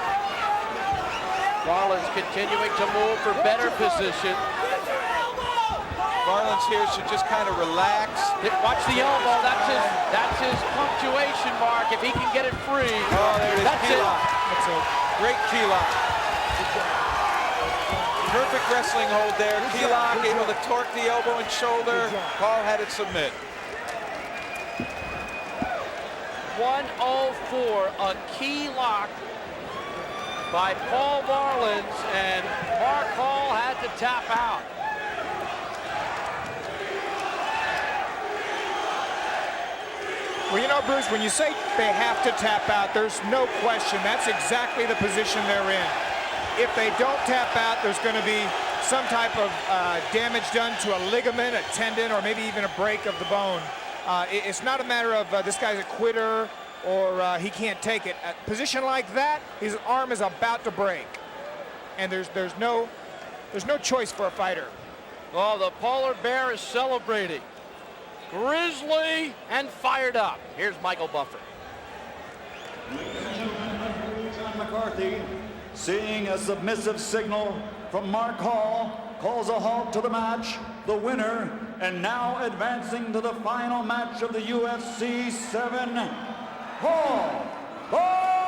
Varelans continuing to move for better position. Varelans here should just kind of relax. Watch the elbow. That's his punctuation mark. If he can get it free, Oh, there it is. that's Key it. lock. That's it. Great key lock. Perfect wrestling hold there. Key lock, able to torque the elbow and shoulder. Hall had it submit. 104, a key lock by Paul Varelans, and Mark Hall had to tap out. Well, you know, Bruce, when you say they have to tap out, there's no question. That's exactly the position they're in. If they don't tap out, there's going to be some type of damage done to a ligament, a tendon, or maybe even a break of the bone. It's not a matter of this guy's a quitter or he can't take it. A position like that, his arm is about to break, and there's no choice for a fighter. Oh, the Polar Bear is celebrating. Grizzly and fired up. Here's Michael Buffer. John McCarthy, seeing a submissive signal from Mark Hall, calls a halt to the match. The winner, and now advancing to the final match of the UFC 7, Paul Varelans.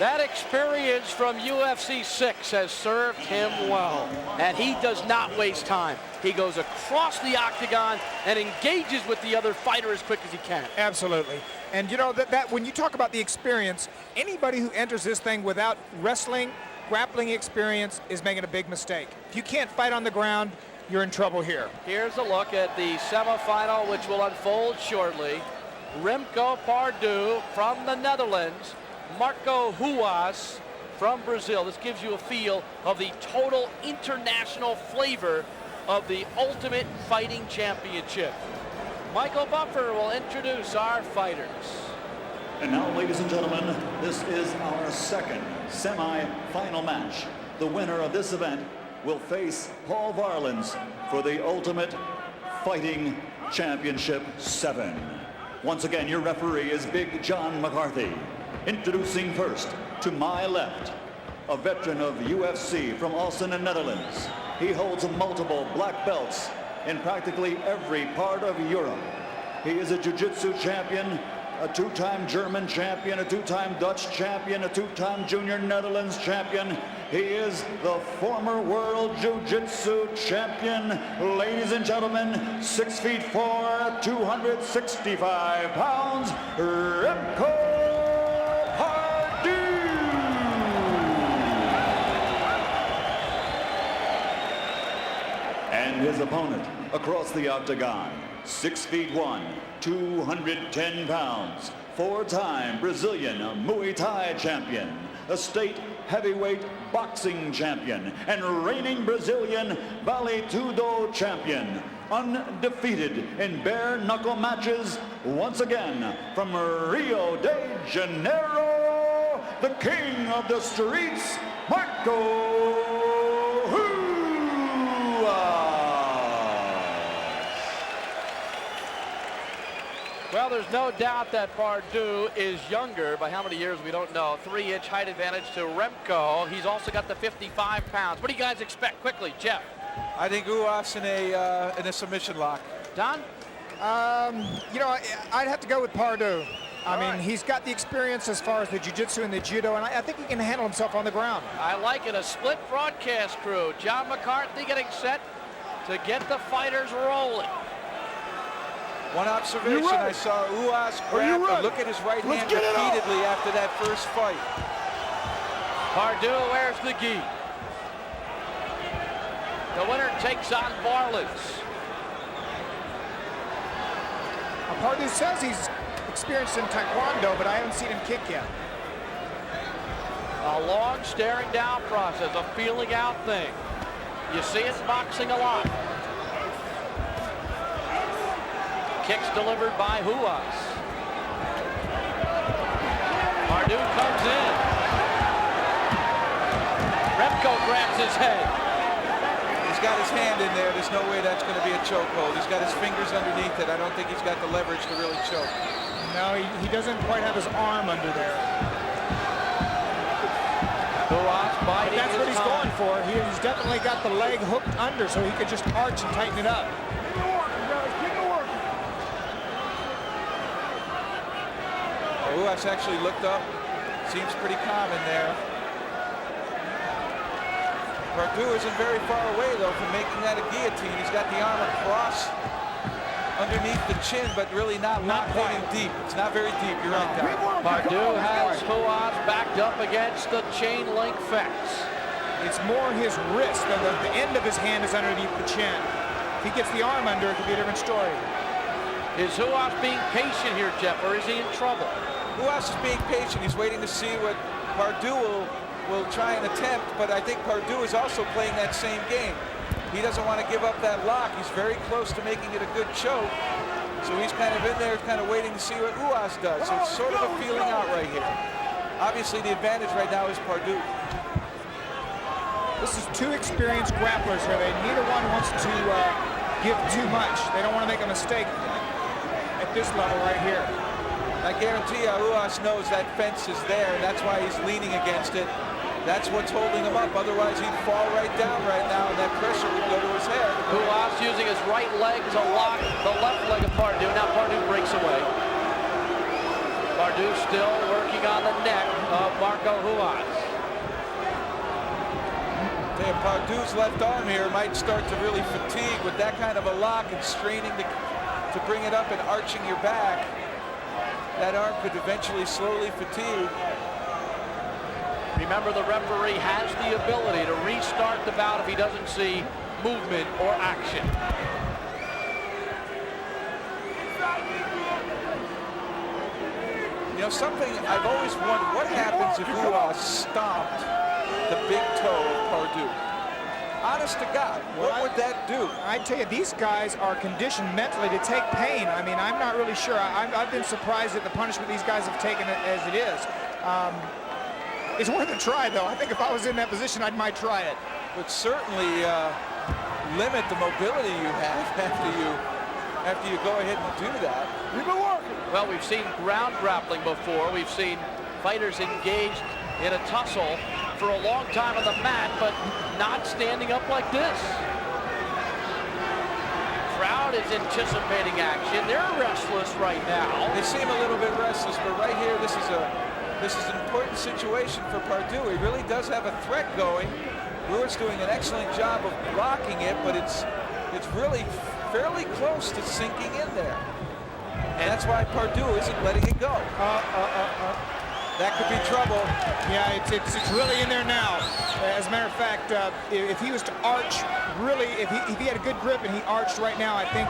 That experience from UFC 6 has served him well, and he does not waste time. He goes across the octagon and engages with the other fighter as quick as he can. Absolutely. And you know, that when you talk about the experience, anybody who enters this thing without wrestling, grappling experience is making a big mistake. If you can't fight on the ground, you're in trouble here. Here's a look at the semifinal, which will unfold shortly. Remco Pardieu from the Netherlands, Marco Ruas from Brazil. This gives you a feel of the total international flavor of the Ultimate Fighting Championship. Michael Buffer will introduce our fighters. And now, ladies and gentlemen, this is our second semi-final match. The winner of this event will face Paul Varelans for the Ultimate Fighting Championship 7. Once again, your referee is Big John McCarthy. Introducing first, to my left, a veteran of UFC from Austin, Netherlands. He holds multiple black belts in practically every part of Europe. He is a jiu-jitsu champion, a two-time German champion, a two-time Dutch champion, a two-time Junior Netherlands champion. He is the former world jiu-jitsu champion. Ladies and gentlemen, 6'4", 265 pounds, Remco Pardieu. And his opponent across the octagon, 6'1", 210 pounds, four-time Brazilian Muay Thai champion, a state heavyweight boxing champion, and reigning Brazilian Vale Tudo champion, undefeated in bare knuckle matches, once again from Rio de Janeiro, the king of the streets, Marco Ruas. Well, there's no doubt that Pardieu is younger. By how many years, we don't know. 3-inch height advantage to Remco. He's also got the 55 pounds. What do you guys expect? Quickly, Jeff. I think Ruas in a submission lock. Don? You know, I'd have to go with Pardieu. I mean, right. he's got the experience as far as the jiu-jitsu and the judo, and I think he can handle himself on the ground. I like it. A split broadcast crew. John McCarthy getting set to get the fighters rolling. One observation, I saw Ruas grab a look at his right hand repeatedly after that first fight. Pardieu wears the gi. The winner takes on Varelans. Pardieu says he's experienced in Taekwondo, but I haven't seen him kick yet. A long staring down process, a feeling out thing. You see it in boxing a lot. Kicks delivered by Ruas. Pardieu comes in. Remco grabs his head. He's got his hand in there. There's no way that's going to be a chokehold. He's got his fingers underneath it. I don't think he's got the leverage to really choke. No, he doesn't quite have his arm under there. Ruas biting. That's what he's going for. He's definitely got the leg hooked under, so he could just arch and tighten it up. Ruas actually looked up. Seems pretty calm in there. Pardieu isn't very far away, though, from making that a guillotine. He's got the arm across underneath the chin, but really not pointing deep. It's not very deep. You're right, Don. Pardieu has Ruas backed up against the chain link fence. It's more his wrist. The end of his hand is underneath the chin. If he gets the arm under, it could be a different story. Is Ruas being patient here, Jeff, or is he in trouble? Ruas is being patient. He's waiting to see what Pardieu will try and attempt, but I think Pardieu is also playing that same game. He doesn't want to give up that lock. He's very close to making it a good choke. So he's kind of in there, kind of waiting to see what Ruas does. So it's sort of a feeling out right here. Obviously, the advantage right now is Pardieu. This is two experienced grapplers here. Neither one wants to give too much. They don't want to make a mistake at this level right here. I guarantee you, Ruas knows that fence is there, and that's why he's leaning against it. That's what's holding him up. Otherwise, he'd fall right down right now, and that pressure would go to his head. Ruas using his right leg to lock the left leg of Pardieu. Now Pardieu breaks away. Pardue still working on the neck of Marco Ruas. Pardue's left arm here might start to really fatigue with that kind of a lock and straining to bring it up and arching your back. That arm could eventually slowly fatigue. Remember, the referee has the ability to restart the bout if he doesn't see movement or action. You know, something I've always wondered, what happens if Ruas stomped the big toe of Pardue? Honest to God, what would that do? I tell you, these guys are conditioned mentally to take pain. I mean, I'm not really sure. I've been surprised at the punishment these guys have taken it as it is. It's worth a try, though. I think if I was in that position, I might try it. Would certainly limit the mobility you have after you go ahead and do that. You've been working. Well, we've seen ground grappling before. We've seen fighters engaged in a tussle for a long time on the mat, but not standing up like this. Crowd is anticipating action. They're restless right now. They seem a little bit restless, but right here, this is an important situation for Pardue. He really does have a threat going. Ruas doing an excellent job of blocking it, but it's really fairly close to sinking in there. And that's why Pardue isn't letting it go. That could be trouble. Yeah, it's really in there now. As a matter of fact, if he was to arch, really, if he had a good grip and he arched right now, I think...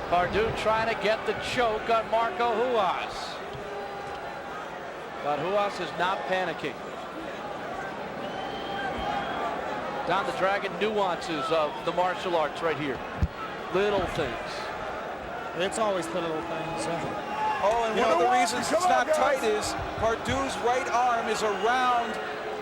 Pardue trying to get the choke on Marco Ruas. But Ruas is not panicking. Down the dragon nuances of the martial arts right here. Little things. It's always the little things. Oh, and one of the reasons it's not tight is Pardue's right arm is around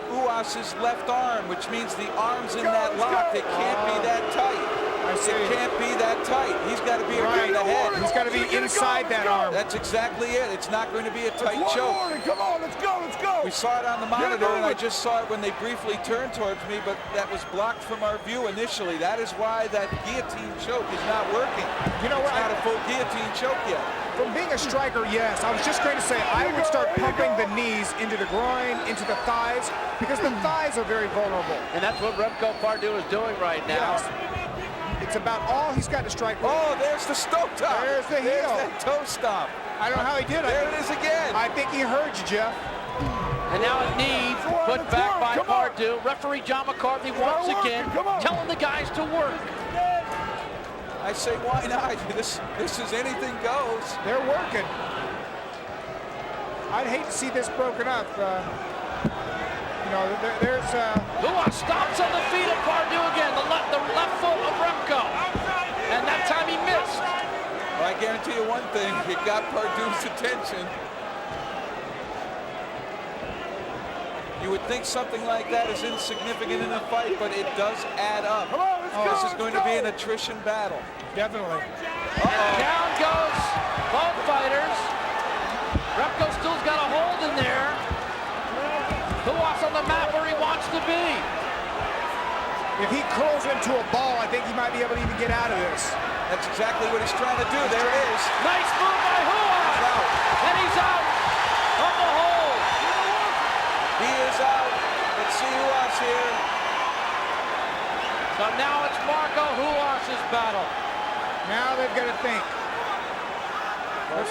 Ruas's left arm, which means the arms in that lock, they can't be that tight. It can't be that tight. He's got to be around the head. He's got to be inside that arm. That's exactly it. It's not going to be a tight choke. Come on, let's go, let's go. We saw it on the monitor, and I just saw it when they briefly turned towards me, but that was blocked from our view initially. That is why that guillotine choke is not working. You know what? It's not a full guillotine choke yet. From being a striker, yes. I was just going to say I would start pumping the knees into the groin, into the thighs, because the thighs are very vulnerable. And that's what Remco Pardue is doing right now. Yes. It's about all he's got to strike with. Oh, there's the stop top. There's the heel. There's that toe stomp. I don't know how he did it. There it is again. I think he heard you, Jeff. And now a knee put back by Pardue. Referee John McCarthy once again telling the guys to work. I say, why not? This is anything goes. They're working. I'd hate to see this broken up. You know, there's... Ruas stops on the feet of Pardue again. The left foot of Remco. And that time he missed. Well, I guarantee you one thing. It got Pardue's attention. You would think something like that is insignificant in a fight, but it does add up. This is going to be an attrition battle. Definitely. And down goes both fighters. Remco still's got a hold in there. Ruas on the mat where he wants to be. If he curls into a ball, I think he might be able to even get out of this. That's exactly what he's trying to do. There it is. Nice move by Ruas. And he's out of the hole. He is out. Let's see Ruas here. So now it's Marco Ruas' battle. Now they've got to think.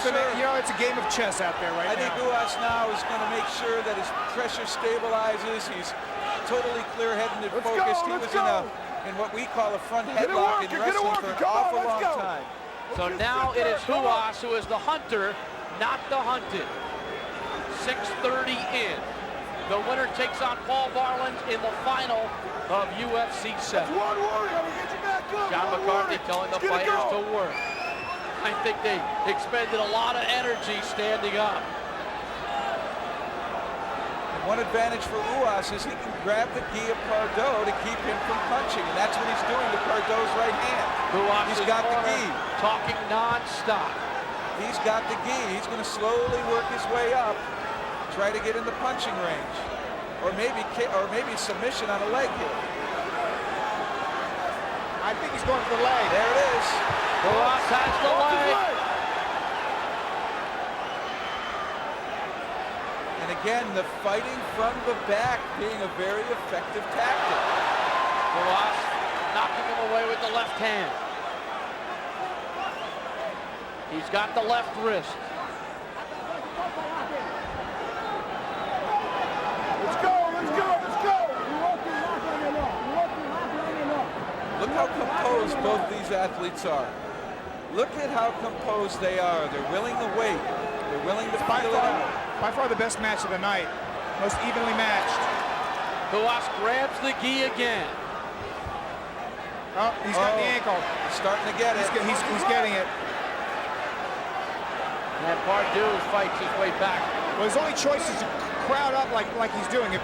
Sure. You know, it's a game of chess out there right now. I think Ruas now is going to make sure that his pressure stabilizes. He's totally clear-headed and focused. He was in what we call a front headlock in wrestling for an awful long time. So now it is Ruas who is the hunter, not the hunted. 6:30 in. The winner takes on Paul Varland in the final of UFC 7. John McCarthy telling the fighters to work. I think they expended a lot of energy standing up. One advantage for Ruas is he can grab the gi of Pardue to keep him from punching, and that's what he's doing to Pardue's right hand. Ruas He's got the gi. Talking non-stop. He's got the gi. He's going to slowly work his way up, try to get in the punching range, or maybe submission on a leg here. I think he's going for the leg. There it is. Ruas has the leg. again, the fighting from the back being a very effective tactic. Ruas knocking him away with the left hand. He's got the left wrist. Let's go, let's go, let's go. Look how composed both these athletes are. Look at how composed they are. They're willing to wait. They're willing to feel it out. By far the best match of the night. Most evenly matched. Ruas grabs the gi again. Oh, he's got the ankle. He's starting to get it. He's getting it. And Pardue fights his way back. Well, his only choice is to crowd up like he's doing it.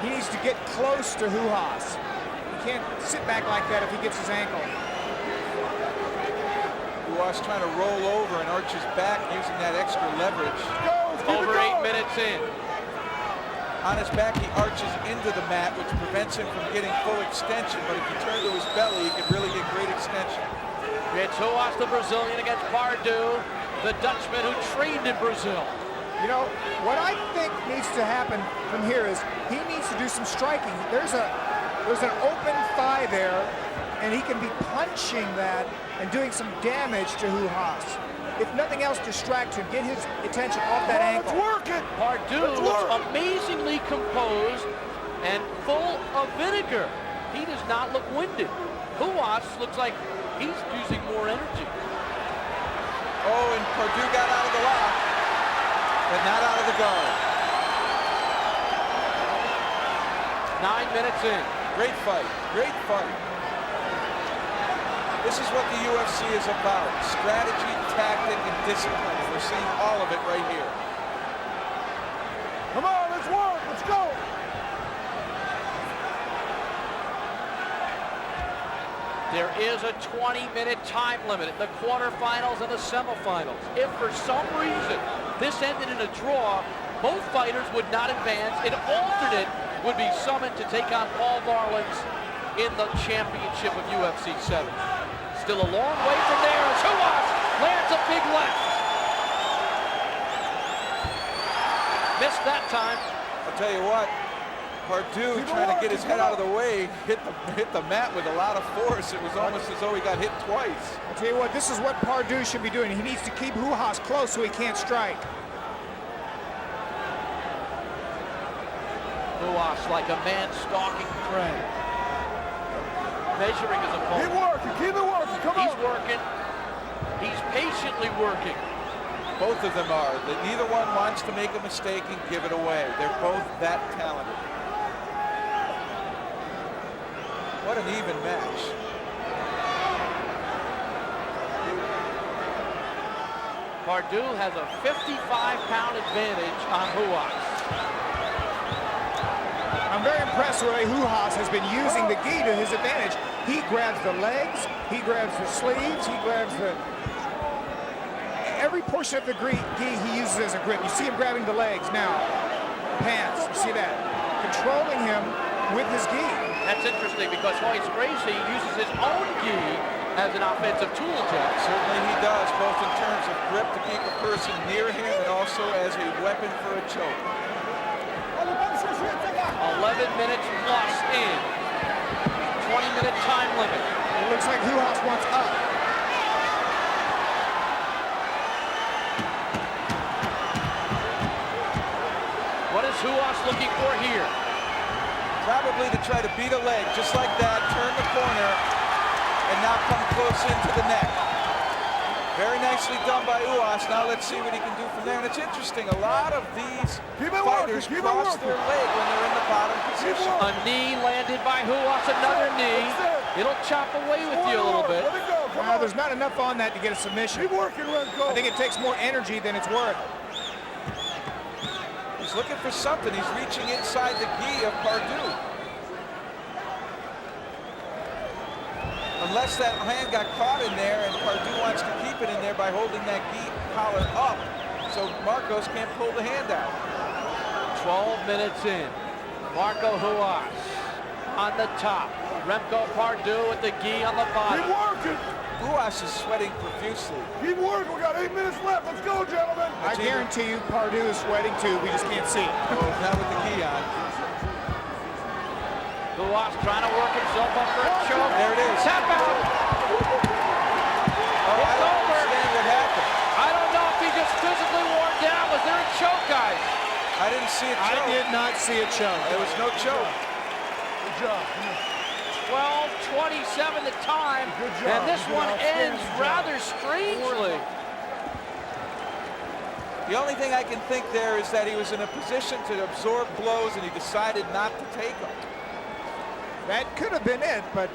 He needs to get close to Ruas. He can't sit back like that if he gets his ankle. Ruas trying to roll over and arch his back using that extra leverage. Over 8 minutes in. On his back, he arches into the mat, which prevents him from getting full extension. But if you turn to his belly, he can really get great extension. It's Ruas, the Brazilian, against Pardue, the Dutchman who trained in Brazil. You know, what I think needs to happen from here is he needs to do some striking. There's an open thigh there, and he can be punching that and doing some damage to Ruas. If nothing else, distract him, get his attention off that ankle. Let's work it. Pardue looks amazingly composed and full of vinegar. He does not look winded. Ruas looks like he's using more energy. Oh, and Pardue got out of the lock, but not out of the guard. 9 minutes in. Great fight, great fight. This is what the UFC is about. Strategy, tactic, and discipline. We're seeing all of it right here. Come on, let's work. Let's go. There is a 20-minute time limit in the quarterfinals and the semifinals. If for some reason this ended in a draw, both fighters would not advance. An alternate would be summoned to take on Paul Varelans in the championship of UFC 7. Still a long way from there as Ruas lands a big left. Missed that time. I'll tell you what, Pardue trying to get his head out of the way, hit the mat with a lot of force. It was almost as though he got hit twice. I'll tell you what, this is what Pardue should be doing. He needs to keep Ruas close so he can't strike. Ruas like a man stalking prey. Measuring his opponent. Keep working, keep it working. Come He's on. working. He's patiently working. Both of them are. Neither one wants to make a mistake and give it away. They're both that talented. What an even match. Pardue has a 55-pound advantage on Ruas. I'm very impressed with the way Ruas has been using the gi to his advantage. He grabs the legs, he grabs the sleeves, he grabs every portion of the gi he uses as a grip. You see him grabbing the legs now. Pants, you see that? Controlling him with his gi. That's interesting because Royce Gracie uses his own gi as an offensive tool, Jeff. Certainly he does, both in terms of grip to keep a person near him and also as a weapon for a choke. 11 minutes plus in. 20-minute time limit. It looks like Ruas wants up. What is Ruas looking for here? Probably to try to beat a leg just like that, turn the corner, and now come close into the neck. Very nicely done by Ruas. Now let's see what he can do from there. And it's interesting, a lot of these fighters cross their leg when they're in the bottom position. A knee landed by Ruas, another knee. It'll chop away with you a little bit. Let it go. Come on. There's not enough on that to get a submission. Keep working, let it go. I think it takes more energy than it's worth. He's looking for something. He's reaching inside the gi of Pardue. Unless that hand got caught in there and Pardue wants to keep it in there by holding that gi collar up so Marcos can't pull the hand out. 12 minutes in. Marco Ruas on the top. Remco Pardue with the gi on the Keep bottom. working. Uwas is sweating profusely. Keep working. We got 8 minutes left. Let's go, gentlemen. I guarantee you Pardue is sweating too. We just can't see it. Not with the key on. Uwas trying to work himself up for a choke. There it is. Tap out. Oh, I don't understand what happened. I don't know if he just physically wore down. Was there a choke, guys? I didn't see a choke. I did not see a choke. There was no choke. Good job. Come here. 12:27 the time, Good job. and this You did one an ends outstanding job. rather strangely. The only thing I can think there is that he was in a position to absorb blows and he decided not to take them. That could have been it, but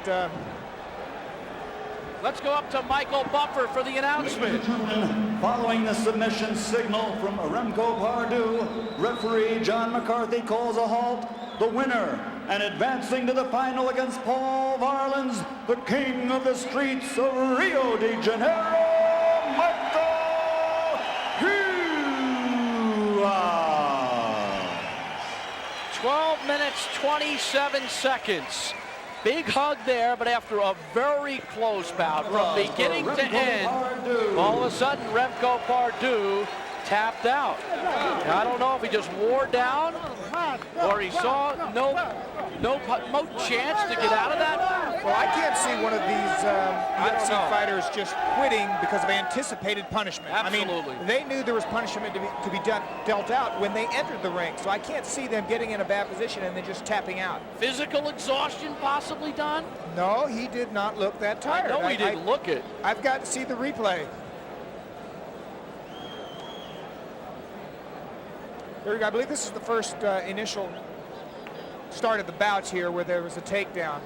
Let's go up to Michael Buffer for the announcement. Following the submission signal from Remco Pardue, referee John McCarthy calls a halt. The winner, and advancing to the final against Paul Varelans, the king of the streets of Rio de Janeiro, Michael Uwas. 12 minutes, 27 seconds. Big hug there, but after a very close bout from beginning to end, all of a sudden Remco Pardue tapped out. Now, I don't know if he just wore down or he saw no chance to get out of that. well, I can't see one of these UFC know. fighters just quitting because of anticipated punishment. Absolutely. I mean, they knew there was punishment to be dealt out when they entered the ring, so I can't see them getting in a bad position and then just tapping out. Physical exhaustion possibly done? No, he did not look that tired. I know he didn't look it. I've got to see the replay. There we go. I believe this is the first initial start of the bouts here where there was a takedown.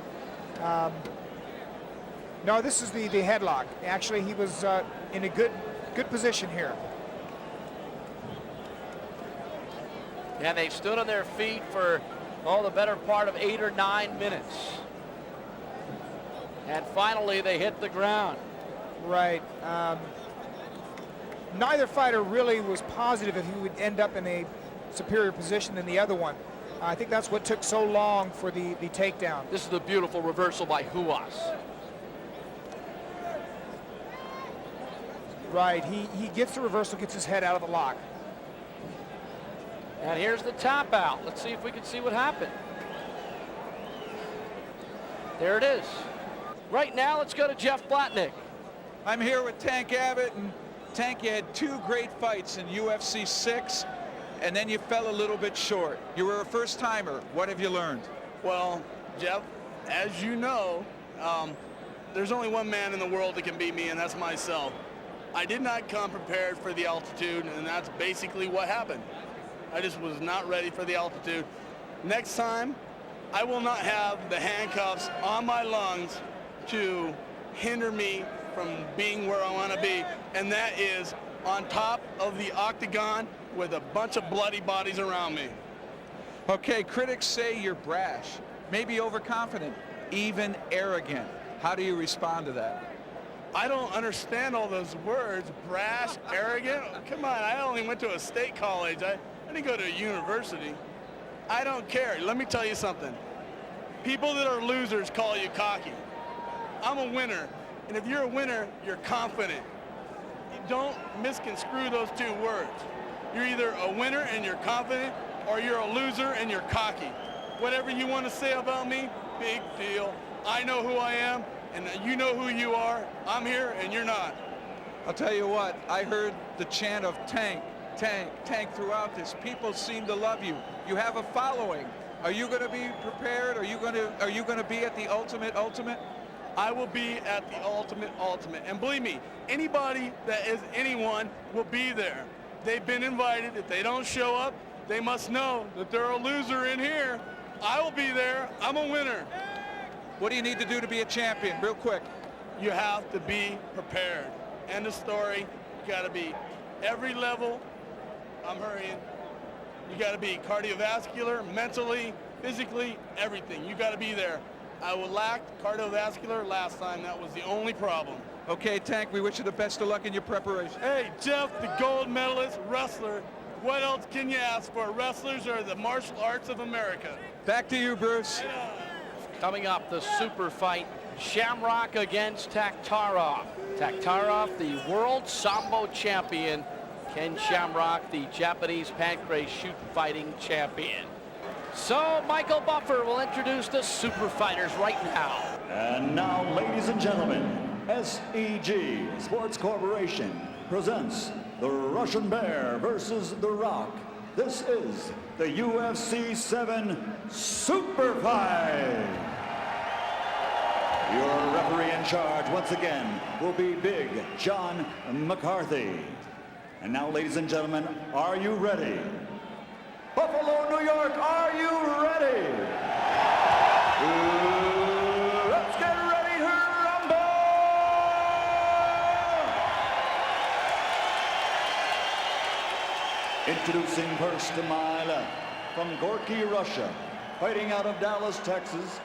No, this is the headlock. Actually, he was in a good position here. And they stood on their feet for, the better part of 8 or 9 minutes. And finally, they hit the ground. Right. Neither fighter really was positive if he would end up in a superior position than the other one. I think that's what took so long for the takedown. This is the beautiful reversal by Uwas. Right, he gets the reversal, gets his head out of the lock. And here's the tap out. Let's see if we can see what happened. There it is. Right now, let's go to Jeff Blatnick. I'm here with Tank Abbott, and Tank, you had 2 great fights in UFC 6, and then you fell a little bit short. You were a first-timer. What have you learned? Well, Jeff, as you know, there's only one man in the world that can beat me, and that's myself. I did not come prepared for the altitude, and that's basically what happened. I just was not ready for the altitude. Next time, I will not have the handcuffs on my lungs to hinder me from being where I want to be, and that is on top of the octagon with a bunch of bloody bodies around me. Okay, critics say you're brash, maybe overconfident, even arrogant. How do you respond to that? I don't understand all those words. Brash, arrogant. Come on, I only went to a state college. I didn't go to a university. I don't care. Let me tell you something. People that are losers call you cocky. I'm a winner, and if you're a winner, you're confident. You don't misconstrue those 2 words. You're either a winner and you're confident, or you're a loser and you're cocky. Whatever you want to say about me, big deal. I know who I am, and you know who you are. I'm here, and you're not. I'll tell you what, I heard the chant of Tank, Tank, Tank throughout this. People seem to love you. You have a following. Are you going to be prepared? Are you going to be at the ultimate? I will be at the ultimate. And believe me, anybody that is anyone will be there. They've been invited. If they don't show up, they must know that they're a loser in here. I will be there. I'm a winner. What do you need to do to be a champion? Real quick. You have to be prepared. End of story. You got to be every level. I'm hurrying. You got to be cardiovascular, mentally, physically, everything. You got to be there. I lacked cardiovascular last time. That was the only problem. Okay, Tank, we wish you the best of luck in your preparation. Hey, Jeff, the gold medalist wrestler. What else can you ask for? Wrestlers are the martial arts of America. Back to you, Bruce. Coming up, the super fight, Shamrock against Taktarov. Taktarov, the world Sambo champion. Ken Shamrock, the Japanese pancrase shoot fighting champion. So Michael Buffer will introduce the super fighters right now. And now, ladies and gentlemen, SEG Sports Corporation presents the Russian Bear versus The Rock. This is the UFC 7 Super Fight. Your referee in charge once again will be Big John McCarthy. And now, ladies and gentlemen, are you ready? Buffalo, New York, are you ready? Let's get ready to rumble! Introducing first to my left, from Gorky, Russia, fighting out of Dallas, Texas.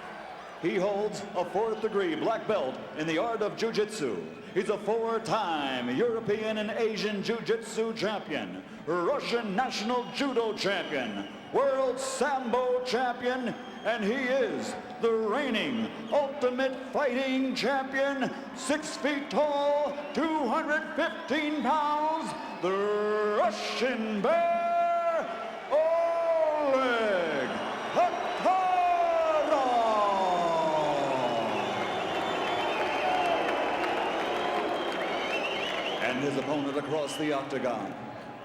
He holds a 4th degree black belt in the art of jiu-jitsu. He's a 4-time European and Asian jiu-jitsu champion, Russian national judo champion, world Sambo champion, and he is the reigning ultimate fighting champion, 6 feet tall, 215 pounds, the Russian Bear, Oleg Taktarov. And his opponent across the octagon,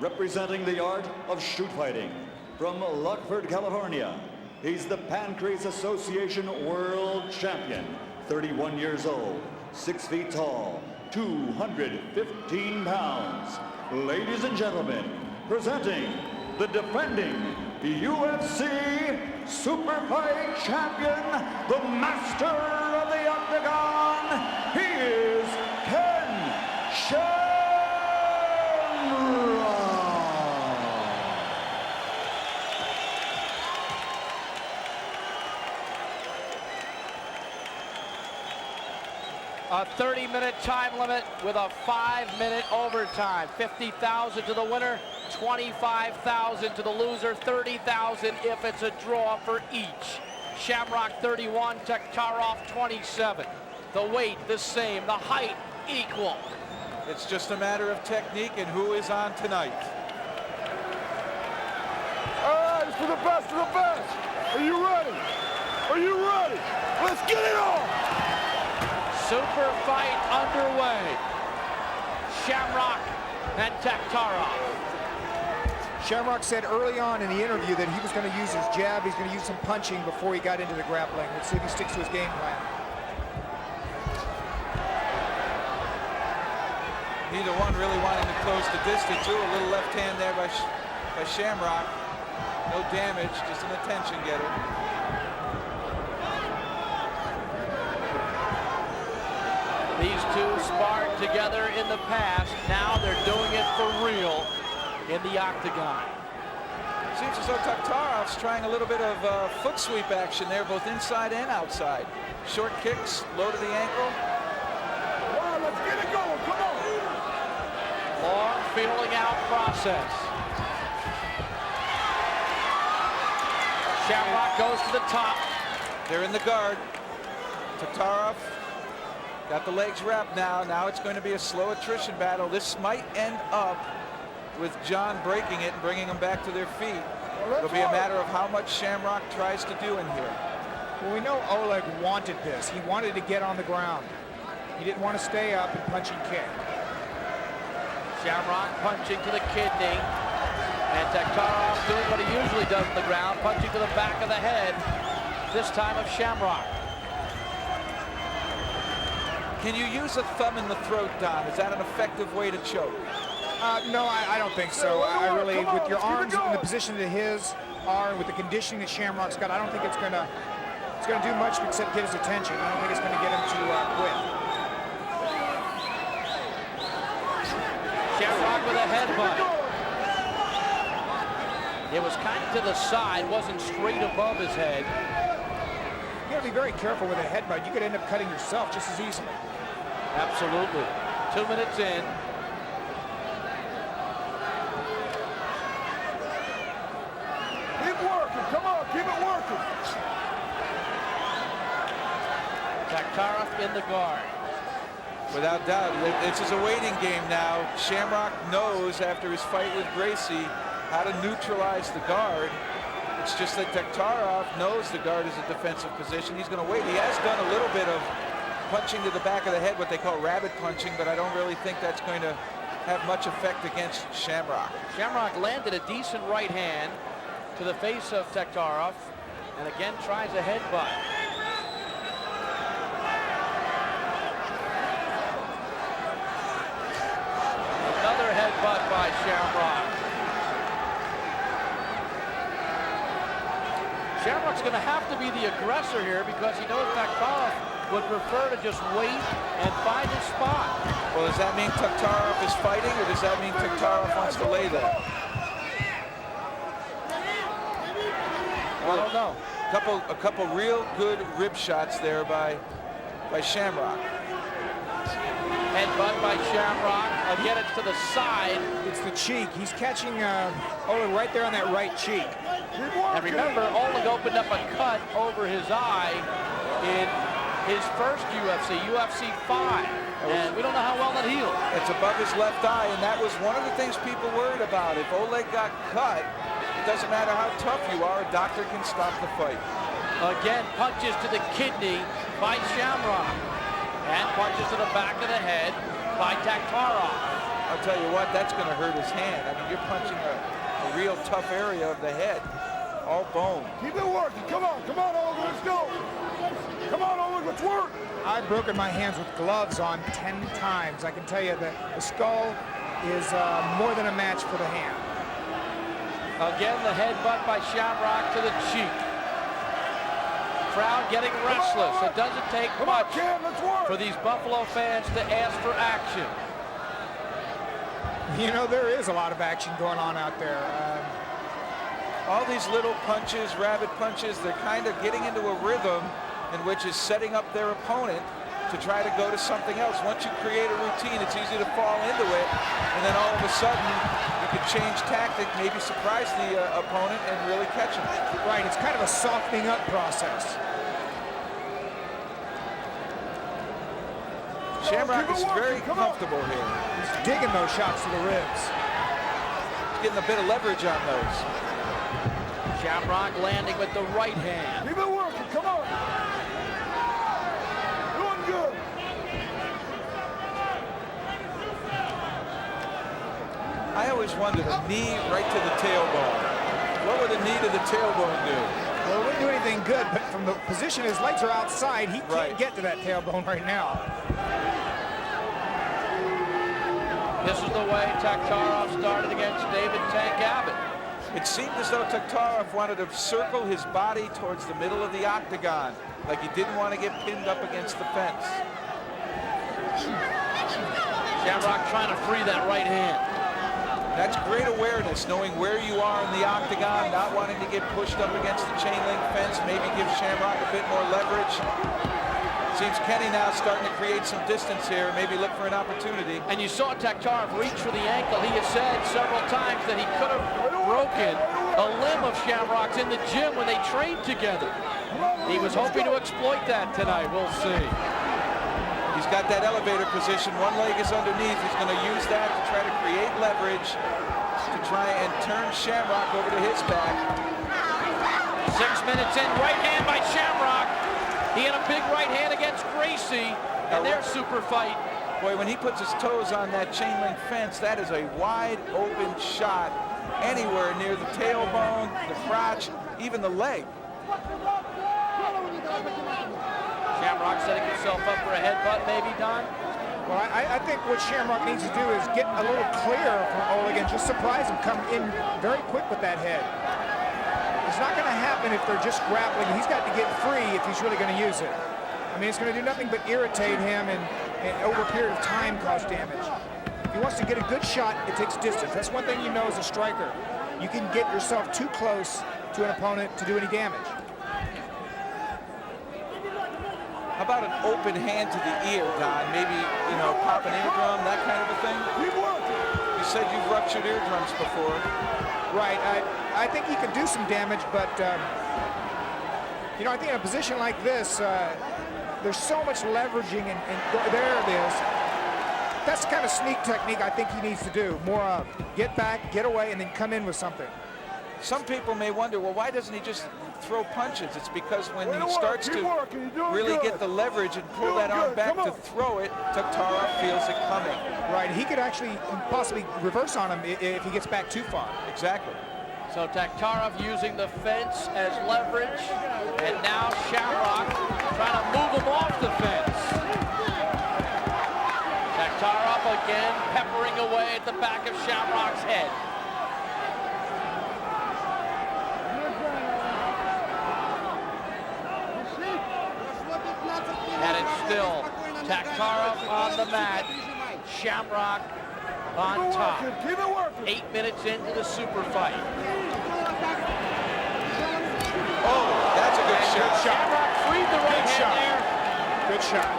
representing the art of shoot fighting, from Lockford, California, he's the Pancrase Association World Champion, 31 years old, 6 feet tall, 215 pounds. Ladies and gentlemen, presenting the defending UFC Super Fight Champion, the master of the octagon, he is Ken Shamrock. A 30-minute time limit with a 5-minute overtime. 50,000 to the winner, 25,000 to the loser, 30,000 if it's a draw for each. Shamrock 31, Taktarov 27. The weight the same, the height equal. It's just a matter of technique and who is on tonight. All right, it's for the best of the best. Are you ready? Are you ready? Let's get it on! Super fight underway. Shamrock and Taktarov. Shamrock said early on in the interview that he was going to use his jab, he's going to use some punching before he got into the grappling. Let's see if he sticks to his game plan. Neither one really wanting to close the distance. Ooh, a little left hand there by Shamrock. No damage, just an attention getter. These two sparred together in the past. Now they're doing it for real in the octagon. Seems as though Taktarov's trying a little bit of foot sweep action there, both inside and outside. Short kicks, low to the ankle. All right, let's get it going. Come on. Long feeling out process. Shamrock goes to the top. They're in the guard. Taktarov got the legs wrapped now. Now it's going to be a slow attrition battle. This might end up with John breaking it and bringing them back to their feet. It'll be a matter of how much Shamrock tries to do in here. Well, we know Oleg wanted this. He wanted to get on the ground. He didn't want to stay up and punch and kick. Shamrock punching to the kidney. And Taktarov doing what he usually does on the ground, punching to the back of the head, this time of Shamrock. Can you use a thumb in the throat, Don? Is that an effective way to choke? No, I don't think so. I really, Come on, with your let's keep it arms in the going. position that his are, with the conditioning that Shamrock's got, I don't think it's gonna do much except get his attention. I don't think it's gonna get him to quit. Shamrock with a headbutt. It was kind of to the side, wasn't straight above his head. You gotta be very careful with a headbutt. You could end up cutting yourself just as easily. Absolutely. 2 minutes in. Keep working. Come on, keep it working. Taktarov in the guard. Without doubt, this is a waiting game now. Shamrock knows after his fight with Gracie how to neutralize the guard. It's just that Taktarov knows the guard is a defensive position. He's going to wait. He has done a little bit of punching to the back of the head, what they call rabbit punching, but I don't really think that's going to have much effect against Shamrock. Shamrock landed a decent right hand to the face of Taktarov, and again tries a headbutt. Another headbutt by Shamrock. Shamrock's going to have to be the aggressor here because he knows Taktarov would prefer to just wait and find his spot. Well, does that mean Taktarov is fighting, or does that mean Taktarov wants to lay there? I don't know. A couple real good rib shots there by Shamrock. Headbutt by Shamrock. Again, it's to the side. It's the cheek. He's catching Oleg right there on that right cheek. And remember, Oleg opened up a cut over his eye in his first UFC 5. And we don't know how well that healed. It's above his left eye, and that was one of the things people worried about. If Oleg got cut, it doesn't matter how tough you are, a doctor can stop the fight. Again, punches to the kidney by Shamrock. And punches to the back of the head by Taktarov. I'll tell you what, that's going to hurt his hand. I mean, you're punching a real tough area of the head, all bone. Keep it working. Come on, Oleg, let's go. Come on, Oleg, let's work. I've broken my hands with gloves on 10 times. I can tell you that the skull is more than a match for the hand. Again, the headbutt by Shamrock to the cheek. Crowd getting restless. It doesn't take much for these Buffalo fans to ask for action. You know, there is a lot of action going on out there. All these little punches, rabbit punches, they're kind of getting into a rhythm in which is setting up their opponent to try to go to something else. Once you create a routine, it's easy to fall into it, and then all of a sudden you can change tactic, maybe surprise the opponent and really catch him. Right, it's kind of a softening up process. Shamrock is very comfortable here. He's digging those shots to the ribs. He's getting a bit of leverage on those. Shamrock landing with the right hand. Keep it working, come on. Doing good. I always wondered, a knee right to the tailbone. What would a knee to the tailbone do? Well, it wouldn't do anything good, but from the position his legs are outside, he can't get to that tailbone right now. This is the way Taktarov started against David Tank Abbott. It seemed as though Taktarov wanted to circle his body towards the middle of the octagon, like he didn't want to get pinned up against the fence. Shamrock trying to free that right hand. That's great awareness, knowing where you are in the octagon, not wanting to get pushed up against the chain link fence, maybe give Shamrock a bit more leverage. Seems Kenny now starting to create some distance here, maybe look for an opportunity. And you saw Taktarov reach for the ankle. He has said several times that he could have broken a limb of Shamrock's in the gym when they trained together. He was hoping to exploit that tonight. We'll see. He's got that elevator position. One leg is underneath. He's going to use that to try to create leverage to try and turn Shamrock over to his back. 6 minutes in, right hand by Shamrock. He had a big right hand against Gracie in their super fight. Boy, when he puts his toes on that chain link fence, that is a wide open shot anywhere near the tailbone, the crotch, even the leg. Shamrock setting himself up for a headbutt, maybe, Don? Well, I think what Shamrock needs to do is get a little clearer from Oleg and just surprise him, come in very quick with that head. It's not going to happen if they're just grappling. He's got to get free if he's really going to use it. I mean, it's going to do nothing but irritate him and over a period of time cause damage. If he wants to get a good shot, it takes distance. That's one thing you know as a striker. You can get yourself too close to an opponent to do any damage. How about an open hand to the ear, Don? Maybe, you know, pop an eardrum, that kind of a thing? You said you've ruptured eardrums before. Right. I think he could do some damage, but, you know, I think in a position like this, there's so much leveraging, and there it is. That's the kind of sneak technique I think he needs to do more of. Get back, get away, and then come in with something. Some people may wonder, well, why doesn't he just throw punches? It's because when Way to he work. starts Keep to working. You're doing really good. get the leverage and pull Doing that arm good. back Come to on. throw it, Taktarov feels it coming. Right, he could actually possibly reverse on him if he gets back too far. Exactly. So Taktarov using the fence as leverage, and now Shamrock trying to move him off the fence. Taktarov again peppering away at the back of Shamrock's head. And it's still Taktarov on the mat, Shamrock on top. Keep it working. 8 minutes into the super fight. Oh, that's a good shot. Shamrock freed the right Good hand shot. there. Good shot.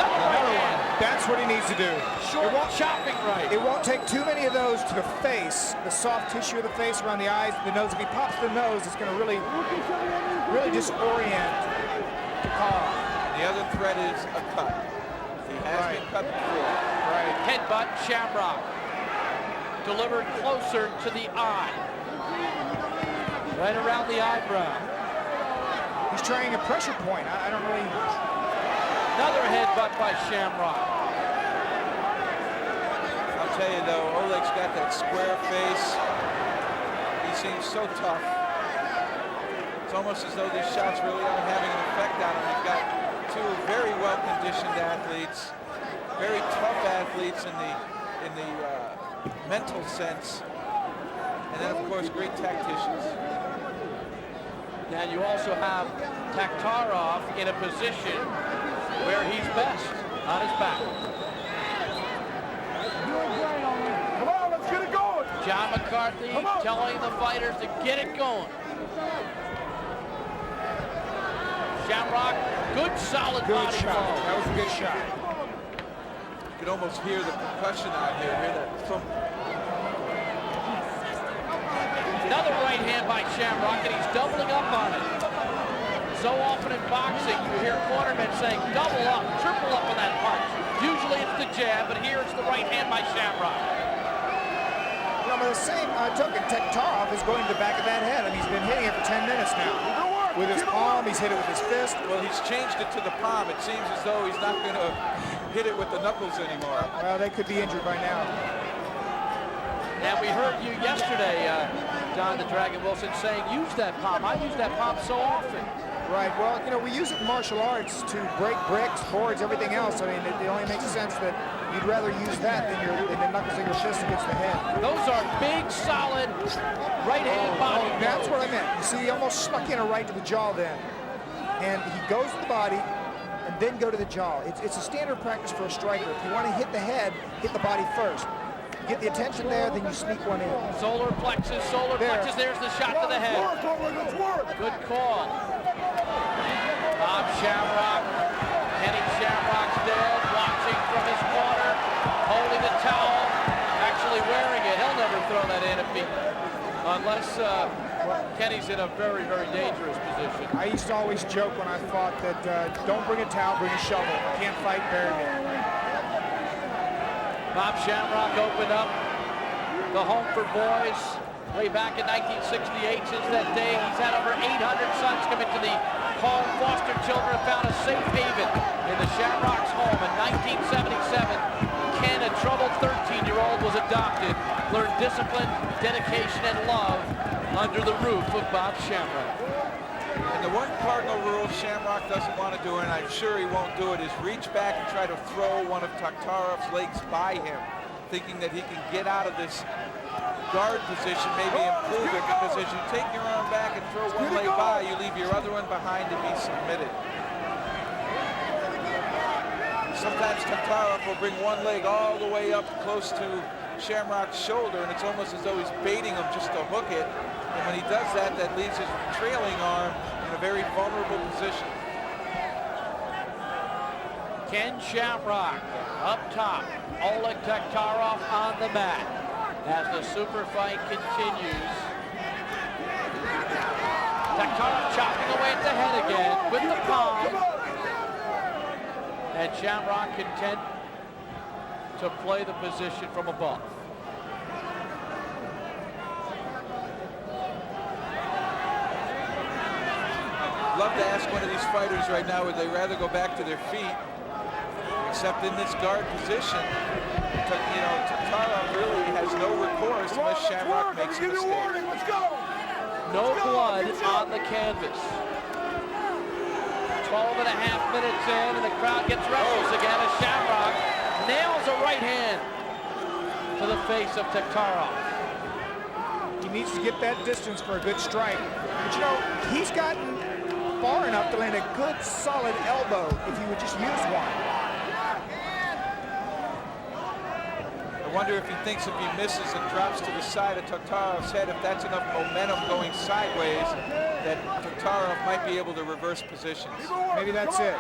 Another right Another hand. one. That's what he needs to do. Short chopping right. It won't take too many of those to the face, the soft tissue of the face around the eyes, the nose. If he pops the nose, it's going to really disorient Taktarov. The other threat is a cut. He has been cut before. Right. Headbutt Shamrock. Delivered closer to the eye. Right around the eyebrow. He's trying a pressure point. I don't really... Another headbutt by Shamrock. I'll tell you though, Oleg's got that square face. He seems so tough. It's almost as though these shots really are having an effect on him. You've got two very well-conditioned athletes, very tough athletes in the mental sense, and then of course great tacticians. And you also have Taktarov in a position where he's best, on his back. Come on, let's get it going. John McCarthy telling the fighters to get it going. Shamrock, good solid Good body shot. blow. That was a good shot. You can almost hear the percussion out here. Hear that thump. Another right hand by Shamrock, and he's doubling up on it. So often in boxing, you hear cornermen saying, double up, triple up on that punch. Usually it's the jab, but here it's the right hand by Shamrock. You know, by the same token, Taktarov is going to the back of that head. I mean, he's been hitting it for 10 minutes now. With his palm, he's hit it with his fist. Well, he's changed it to the palm. It seems as though he's not going to hit it with the knuckles anymore. Well, they could be injured by now. And we heard you yesterday, Don the Dragon Wilson, saying use that palm. I use that palm so often. Right, well, you know, we use it in martial arts to break bricks, boards, everything else. I mean, it only makes sense that you'd rather use that than the knuckles of your fist against the head. Those are big, solid right-hand body blows. That's what I meant. You see, he almost snuck in a right to the jaw then. And he goes to the body and then go to the jaw. It's a standard practice for a striker. If you want to hit the head, hit the body first. Get the attention there, then you sneak one in. Solar plexus, there's the shot to the head. Let's work. Good call. Bob Shamrock, Kenny Shamrock's dead, watching from his corner, holding the towel, actually wearing it. He'll never throw that in unless Kenny's in a very, very dangerous position. I used to always joke when I fought that don't bring a towel, bring a shovel. Can't fight, bury me. Bob Shamrock opened up the Home for Boys way back in 1968. Since that day, he's had over 800 sons come into the home. Foster children found a safe haven in the Shamrock's home. In 1977, Ken, a troubled 13-year-old, was adopted, learned discipline, dedication, and love under the roof of Bob Shamrock. And the one cardinal rule Shamrock doesn't want to do, and I'm sure he won't do it, is reach back and try to throw one of Taktarov's legs by him, thinking that he can get out of this guard position, maybe improve it, because as you take your arm back and throw one leg by, you leave your other one behind to be submitted. Sometimes Taktarov will bring one leg all the way up close to Shamrock's shoulder, and it's almost as though he's baiting him just to hook it. And when he does that, that leaves his trailing arm in a very vulnerable position. Ken Shamrock up top, Oleg Taktarov on the mat as the super fight continues. Taktarov chopping away at the head again with the palm. And Shamrock content to play the position from above. Love to ask one of these fighters right now, would they rather go back to their feet? Except in this guard position, you know, Tatarov really has no recourse unless Shamrock makes a mistake. Let's go. No blood on the canvas. 12 and a half minutes in, and the crowd gets restless again as Shamrock nails a right hand to the face of Tatarov. He needs to get that distance for a good strike. But you know, he's gotten far enough to land a good, solid elbow if he would just use one. I wonder if he thinks if he misses and drops to the side of Tatarov's head, if that's enough momentum going sideways, that Tatarov might be able to reverse positions. Maybe that's it.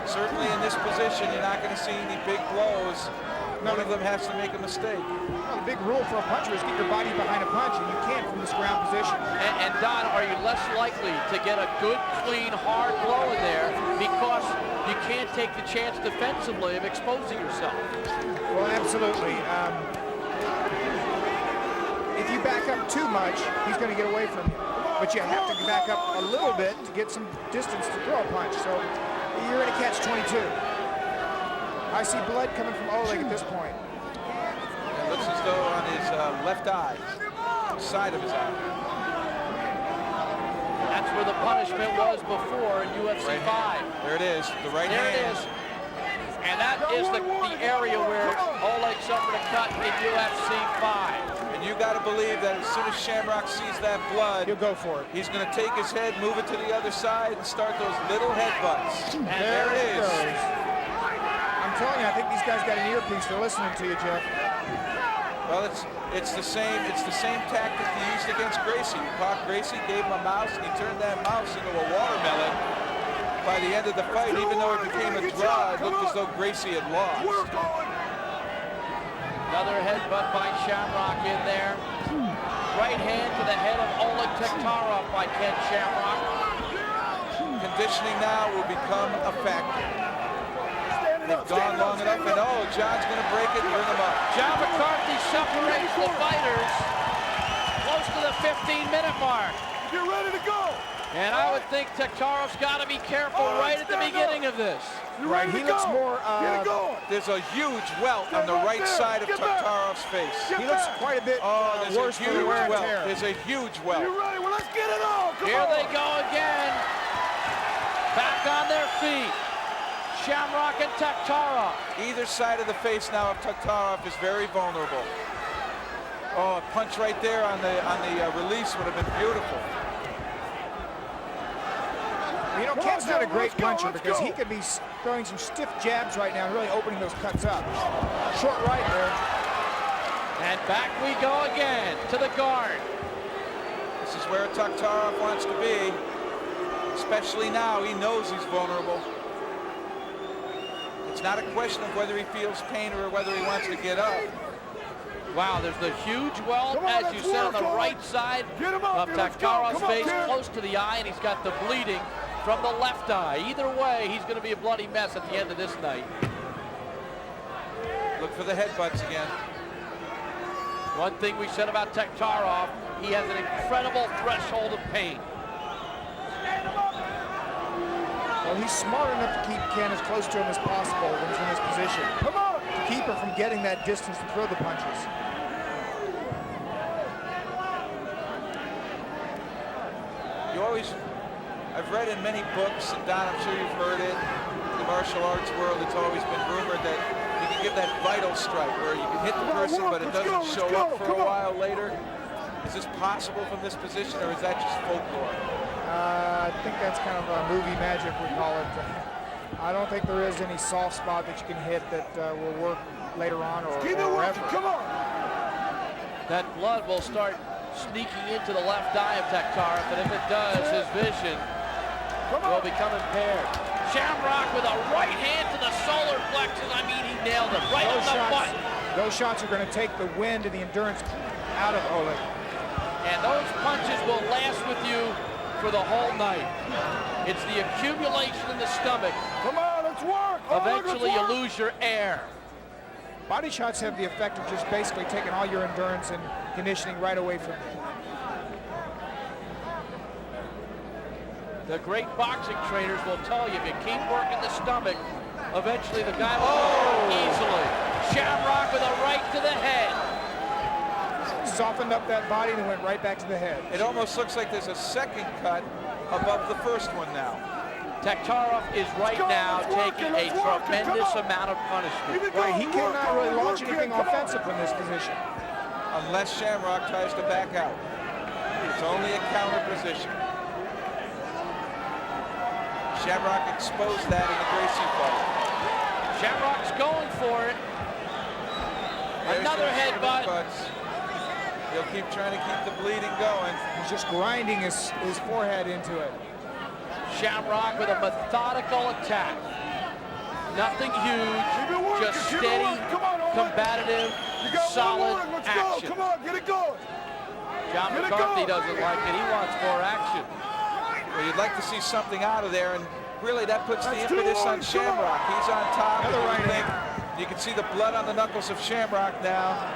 Certainly in this position, you're not going to see any big blows. None of them has to make a mistake. Well, the big rule for a puncher is get your body behind a punch, and you can't from this ground position. And Don, are you less likely to get a good, clean, hard blow in there because you can't take the chance defensively of exposing yourself? Well, absolutely. If you back up too much, he's going to get away from you. But you have to back up a little bit to get some distance to throw a punch. So you're in a catch-22. I see blood coming from Oleg at this point. It looks as though on his left eye, side of his eye. That's where the punishment was before in UFC 5. There it is, the right There hand. it is. And that is the area where Oleg suffered a cut in UFC 5. And you got to believe that as soon as Shamrock sees that blood, He'll go for it. he's going to take his head, move it to the other side, and start those little headbutts. And there it is. goes. I'm telling you, I think these guys got an earpiece. They're listening to you, Jeff. Well, it's the same tactic he used against Gracie. Pac Gracie gave him a mouse, and he turned that mouse into a watermelon. By the end of the fight, even though it became a draw, it looked as though Gracie had lost. Another headbutt by Shamrock in there. Right hand to the head of Oleg Tatarov by Ken Shamrock. Conditioning now will become a factor. They've gone long enough, and oh, John's going to break it and bring him up. John McCarthy separates the fighters close to the 15-minute mark. Get ready to go. And I would think Tatarov's got to be careful right at the beginning of this. Right, he looks more. Get it going. There's a huge welt on the right side of Tatarov's face. He looks quite a bit There's worse a for the huge wear and welt. tear. There's a huge welt. You ready? Well, let's get it on. Come Here on. they go again. Back on their feet. Shamrock and Tatarov. Either side of the face now of Tatarov is very vulnerable. Oh, a punch right there on the release would have been beautiful. You know, Ken's not a great puncher because he could be throwing some stiff jabs right now and really opening those cuts up. Short right there. And back we go again to the guard. This is where Tatarov wants to be, especially now. He knows he's vulnerable. It's not a question of whether he feels pain or whether he wants to get up. Wow, there's the huge welt, Come on, as you let's said, on work the on right it. side Get him up of here, let's go. Tatarov's Come on, face, Ken. close to the eye, and he's got the bleeding from the left eye. Either way, he's going to be a bloody mess at the end of this night. Look for the headbutts again. One thing we said about Tatarov, he has an incredible threshold of pain. Well, he's smart enough to keep Ken as close to him as possible when he's in this position. Come on. To keep him from getting that distance to throw the punches. I've read in many books, and Don, I'm sure you've heard it, in the martial arts world, it's always been rumored that you can give that vital strike where you can hit the person, but it doesn't show up for a while later. Is this possible from this position, or is that just folklore? I think that's kind of movie magic, we call it. I don't think there is any soft spot that you can hit that will work later on or ever. Come on. That blood will start sneaking into the left eye of Tatarov, and if it does, his vision will become impaired. Shamrock with a right hand to the solar plexus. I mean, he nailed it right on the button. Those shots are going to take the wind and the endurance out of Oleg. And those punches will last with you for the whole night. It's the accumulation in the stomach. Come on, let's work. Eventually, you lose your air. Body shots have the effect of just basically taking all your endurance and conditioning right away from you. The great boxing trainers will tell you if you keep working the stomach, eventually the guy will fall easily. Shamrock with a right to the head. Softened up that body and went right back to the head. It almost looks like there's a second cut above the first one now. Taktarov is right now taking a tremendous amount of punishment. Right, he cannot really launch anything offensive from this position. Unless Shamrock tries to back out. It's only a counter position. Shamrock exposed that in the Gracie fight. Shamrock's going for it. There's Another some headbutt. headbutts. He'll keep trying to keep the bleeding going. He's just grinding his forehead into it. Shamrock with a methodical attack. Nothing huge, just steady, combative, solid action. Come on, get it going. John McCarthy doesn't like it. He wants more action. Well, you'd like to see something out of there, and really that puts the impetus on Shamrock. He's on top. Another right hand. You can see the blood on the knuckles of Shamrock now.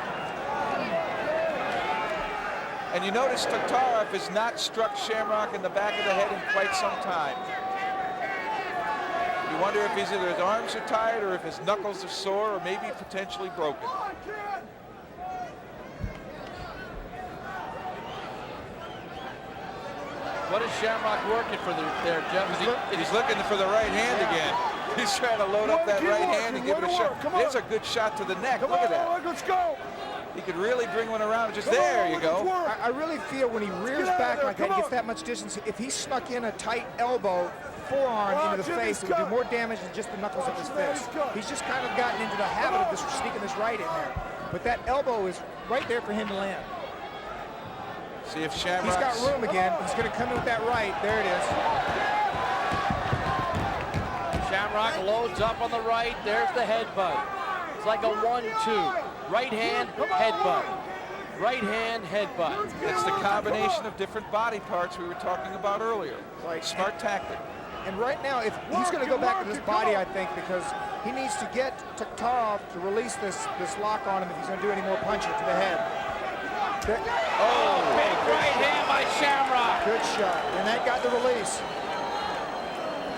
And you notice Taktarov has not struck Shamrock in the back of the head in quite some time. You wonder if either his arms are tired or if his knuckles are sore or maybe potentially broken. What is Shamrock working for there, Jeff? He's looking for the right hand again. He's trying to load up that right hand and give it a shot. There's a good shot to the neck. Look at that. Let's go. He could really bring one around. Just there you go. I really feel when he rears back like that and gets that much distance, if he snuck in a tight elbow, forearm into the face, it would do more damage than just the knuckles of his fist. He's just kind of gotten into the habit of just sneaking this right in there. But that elbow is right there for him to land. See if Shamrock. He's got room again. He's going to come in with that right. There it is. Shamrock loads up on the right. There's the headbutt. It's like a 1-2. Right hand, headbutt. Right hand, headbutt. It's the combination of different body parts we were talking about earlier. Right. Smart tactic. And right now, if he's going to go back to this body, I think, because he needs to get Taktarov to release this lock on him if he's going to do any more punching to the head. Oh, big right hand by Shamrock. Good shot. And that got the release.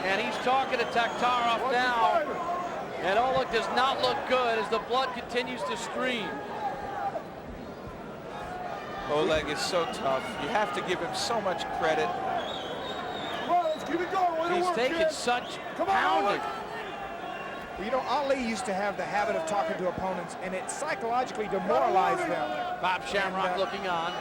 And he's talking to Taktarov now. And oh, look, does not look good as the blood continues to stream. Oleg is so tough. You have to give him so much credit. Well, let's keep it going. He's taking such pounding. Well, you know, Ali used to have the habit of talking to opponents, and it psychologically demoralized them. Bob Shamrock looking on.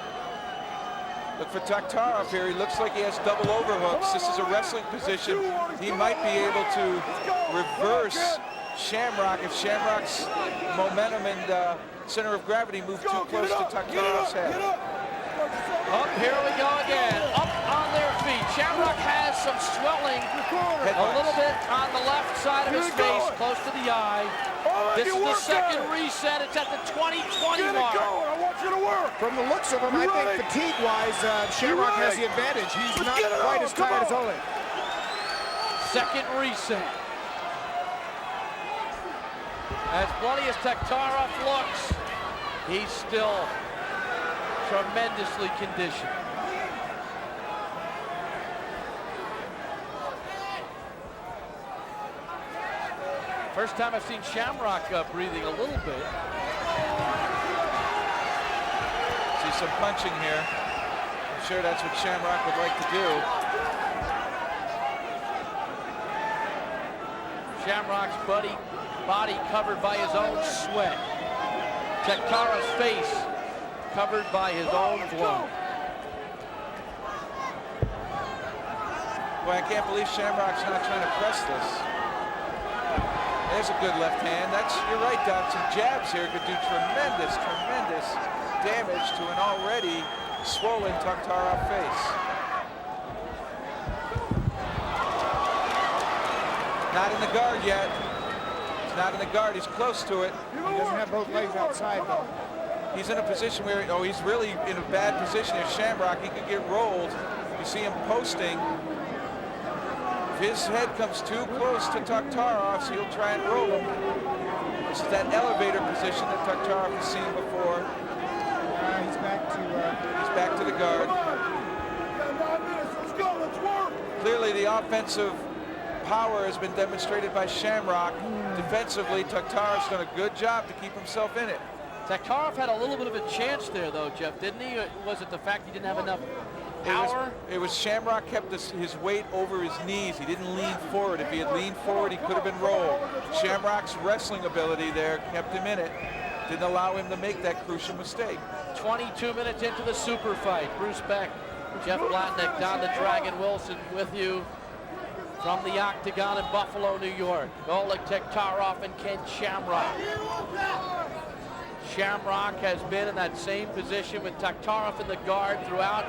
Look for Taktarov here. He looks like he has double overhooks. This is a wrestling position. He might be able to reverse Shamrock if Shamrock's momentum and center of gravity move too close to Taktarov's head. Up, here we go again. Up on their feet. Shamrock has some swelling a little bit on the left side of his face, close to the eye. This is the second reset. It's at the 20-20 mark. I want you to work. From the looks of him, I think fatigue-wise, Shamrock has the advantage. He's not quite as tired as Oleg. Second reset. As bloody as Taktarov looks, he's still tremendously conditioned. First time I've seen Shamrock breathing a little bit. See some punching here. I'm sure that's what Shamrock would like to do. Shamrock's body covered by his own sweat. Taktarov's face covered by his own blood. Boy, I can't believe Shamrock's not trying to press this. There's a good left hand. You're right, Doc. Some jabs here could do tremendous damage to an already swollen Taktarov face. Not in the guard yet. He's not in the guard. He's close to it. He doesn't have both legs outside, though. He's in a position where, he's really in a bad position here. Shamrock, he could get rolled. You see him posting. If his head comes too close to Taktarov's, he'll try and roll him. This is that elevator position that Taktarov has seen before. He's back to the guard. Let's go, let's work. Clearly, the offensive power has been demonstrated by Shamrock. Defensively, Taktarov's done a good job to keep himself in it. Taktarov had a little bit of a chance there, though, Jeff, didn't he? Or was it the fact he didn't have enough power? It was Shamrock kept his weight over his knees. He didn't lean forward. If he had leaned forward, he could have been rolled. Shamrock's wrestling ability there kept him in it. Didn't allow him to make that crucial mistake. 22 minutes into the super fight. Bruce Beck, Jeff Blatnick, Don the Dragon Wilson with you from the Octagon in Buffalo, New York. Oleg Taktarov and Ken Shamrock. Shamrock has been in that same position with Taktarov in the guard throughout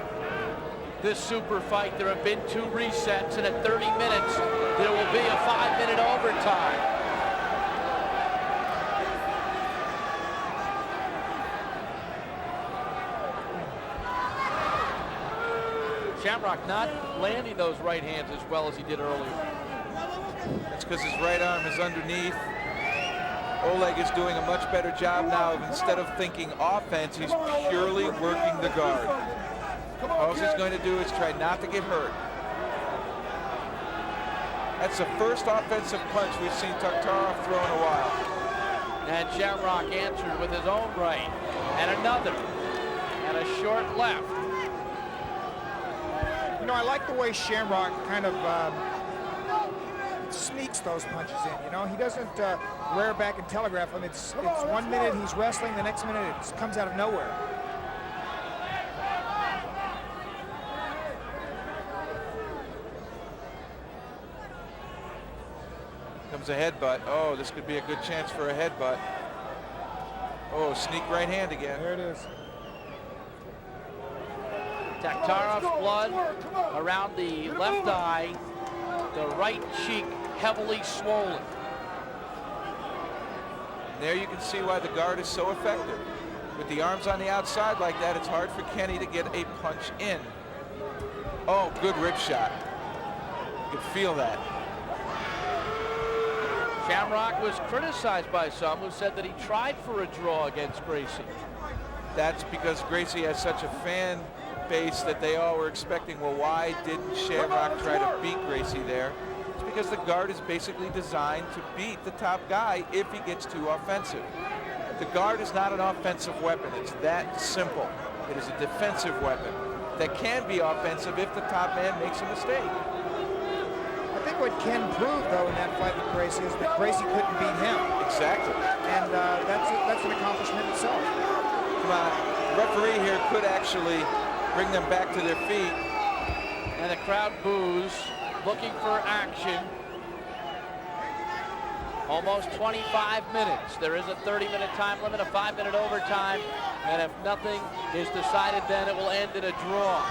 this super fight. There have been 2 resets, and at 30 minutes, there will be a 5-minute overtime. Shamrock not landing those right hands as well as he did earlier. That's because his right arm is underneath. Oleg is doing a much better job now of, instead of thinking offense, he's purely working the guard. All he's going to do is try not to get hurt. That's the first offensive punch we've seen Taktarov throw in a while. And Shamrock answered with his own right. And another. And a short left. You know, I like the way Shamrock kind of sneaks those punches in. You know, he doesn't rear back and telegraph them. It's 1 minute he's wrestling, the next minute it comes out of nowhere. Comes a headbutt. Oh, this could be a good chance for a headbutt. Oh, sneak right hand again. There it is. Taktarov's blood around the left eye, the right cheek heavily swollen. And there you can see why the guard is so effective. With the arms on the outside like that, it's hard for Kenny to get a punch in. Oh, good rib shot. You can feel that. Shamrock was criticized by some who said that he tried for a draw against Gracie. That's because Gracie has such a fan base that they all were expecting, well, why didn't Shamrock try to beat Gracie there? It's because the guard is basically designed to beat the top guy if he gets too offensive. The guard is not an offensive weapon. It's that simple. It is a defensive weapon that can be offensive if the top man makes a mistake. I think what Ken proved, though, in that fight with Gracie is that Gracie couldn't beat him. Exactly. And that's an accomplishment itself. Come on. The referee here could actually bring them back to their feet. And the crowd boos, looking for action. Almost 25 minutes. There is a 30-minute time limit, a 5-minute overtime, and if nothing is decided, then it will end in a draw.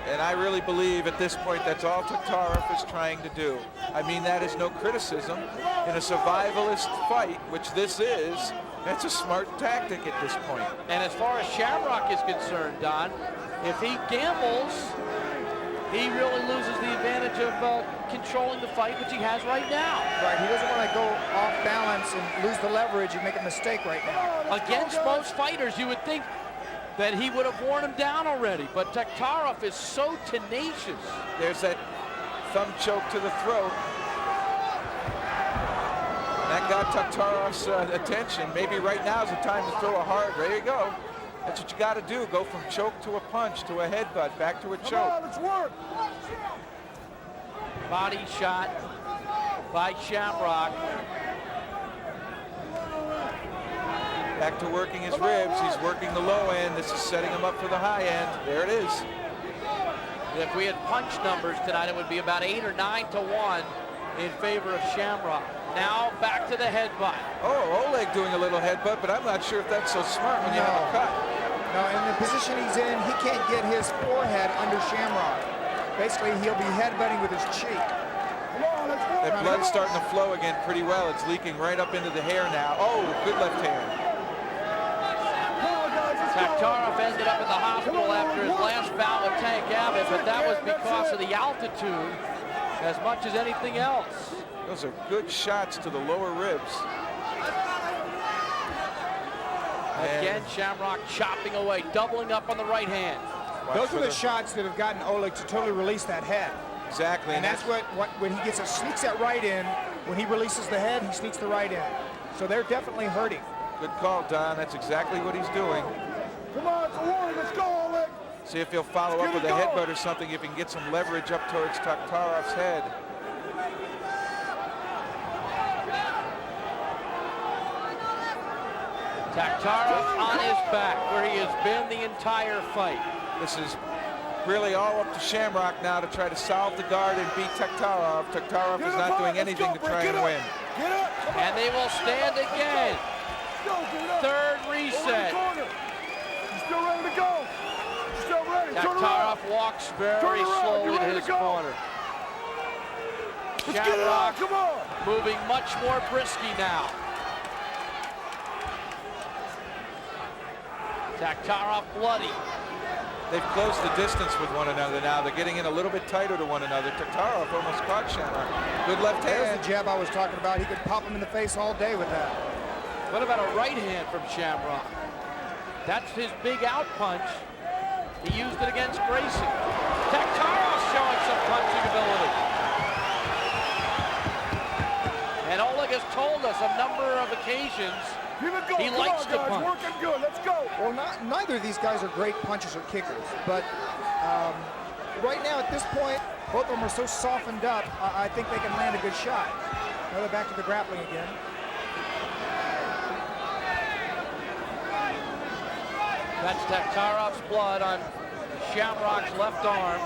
And I really believe at this point that's all Taktarov is trying to do. I mean, that is no criticism. In a survivalist fight, which this is, that's a smart tactic at this point. And as far as Shamrock is concerned, Don, if he gambles, he really loses the advantage of controlling the fight, which he has right now. Right, he doesn't want to go off balance and lose the leverage and make a mistake right now. Against most fighters, you would think that he would have worn him down already, but Taktarov is so tenacious. There's that thumb choke to the throat. That got Taktarov's attention. Maybe right now is the time to throw a hard. There you go. That's what you got to do. Go from choke to a punch to a headbutt, back to a choke. Come on, let's work. Body shot by Shamrock. Back to working his ribs. He's working the low end. This is setting him up for the high end. There it is. If we had punch numbers tonight, it would be about 8 or 9 to 1 in favor of Shamrock. Now back to the headbutt. Oh, Oleg doing a little headbutt, but I'm not sure if that's so smart when you have a cut. No, in the position he's in, he can't get his forehead under Shamrock. Basically, he'll be headbutting with his cheek. Come on, let's work. That blood's starting to flow again pretty well. It's leaking right up into the hair now. Oh, good left hand. Come on, guys, let's Taktarov ended up in the hospital after his last bout with Tank Abbott, but that was because of the altitude as much as anything else. Those are good shots to the lower ribs. Again, Shamrock chopping away, doubling up on the right hand. Those are the shots that have gotten Oleg to totally release that head. Exactly. And that's what when he sneaks that right in, when he releases the head, he sneaks the right in. So they're definitely hurting. Good call, Don. That's exactly what he's doing. Come on, it's a warning. Let's go, Oleg. See if he'll follow up with a headbutt or something, if he can get some leverage up towards Taktarov's head. Taktarov on his back, where he has been the entire fight. This is really all up to Shamrock now to try to solve the guard and beat Taktarov. Taktarov is not doing anything to try and win. Get up. Come on. And they will stand again. Go, get up. Third Over the reset. corner. He's still ready to go. He's still ready. Turn around. Taktarov walks very Turn around. slowly You're to ready his to go. corner. Let's get it on. Shamrock Come on. moving much more brisky now. Taktarov bloody. They've closed the distance with one another now. They're getting in a little bit tighter to one another. Taktarov almost caught Shamrock. Good left There's hand. the jab I was talking about. He could pop him in the face all day with that. What about a right hand from Shamrock? That's his big out punch. He used it against Gracie. Taktarov showing some punching ability. And Oleg has told us a number of occasions Keep it going. he Come likes on, to guys. punch. Working good. Let's go. Well, neither of these guys are great punchers or kickers, but right now at this point, both of them are so softened up, I think they can land a good shot. Now they're back to the grappling again. That's Taktarov's blood on Shamrock's left arm.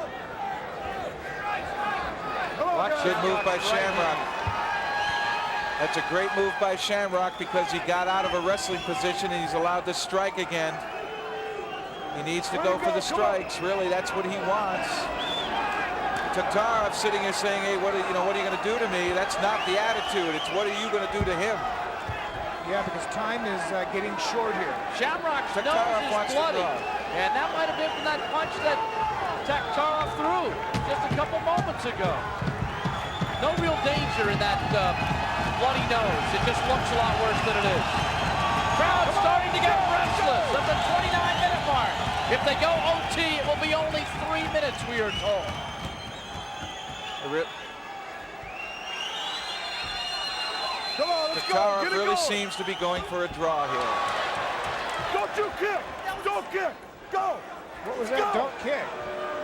Good move by Shamrock. That's a great move by Shamrock because he got out of a wrestling position and he's allowed to strike again. He needs to go for the strikes. Really, that's what he wants. Taktarov sitting here saying, "Hey, what are you going to do to me?" That's not the attitude. It's what are you going to do to him? Yeah, because time is getting short here. Shamrock's nose Taktarov is wants to bloody. draw. And that might have been from that punch that Taktarov threw just a couple moments ago. No real danger in that bloody nose. It just looks a lot worse than it is. Crowd starting to get restless at the 29-minute mark. If they go OT, it will be only 3 minutes, we are told. Come on, let's go. Taktarov Get it really going. seems to be going for a draw here. Don't you kick. Don't kick. Go. What was that? Go. Don't kick.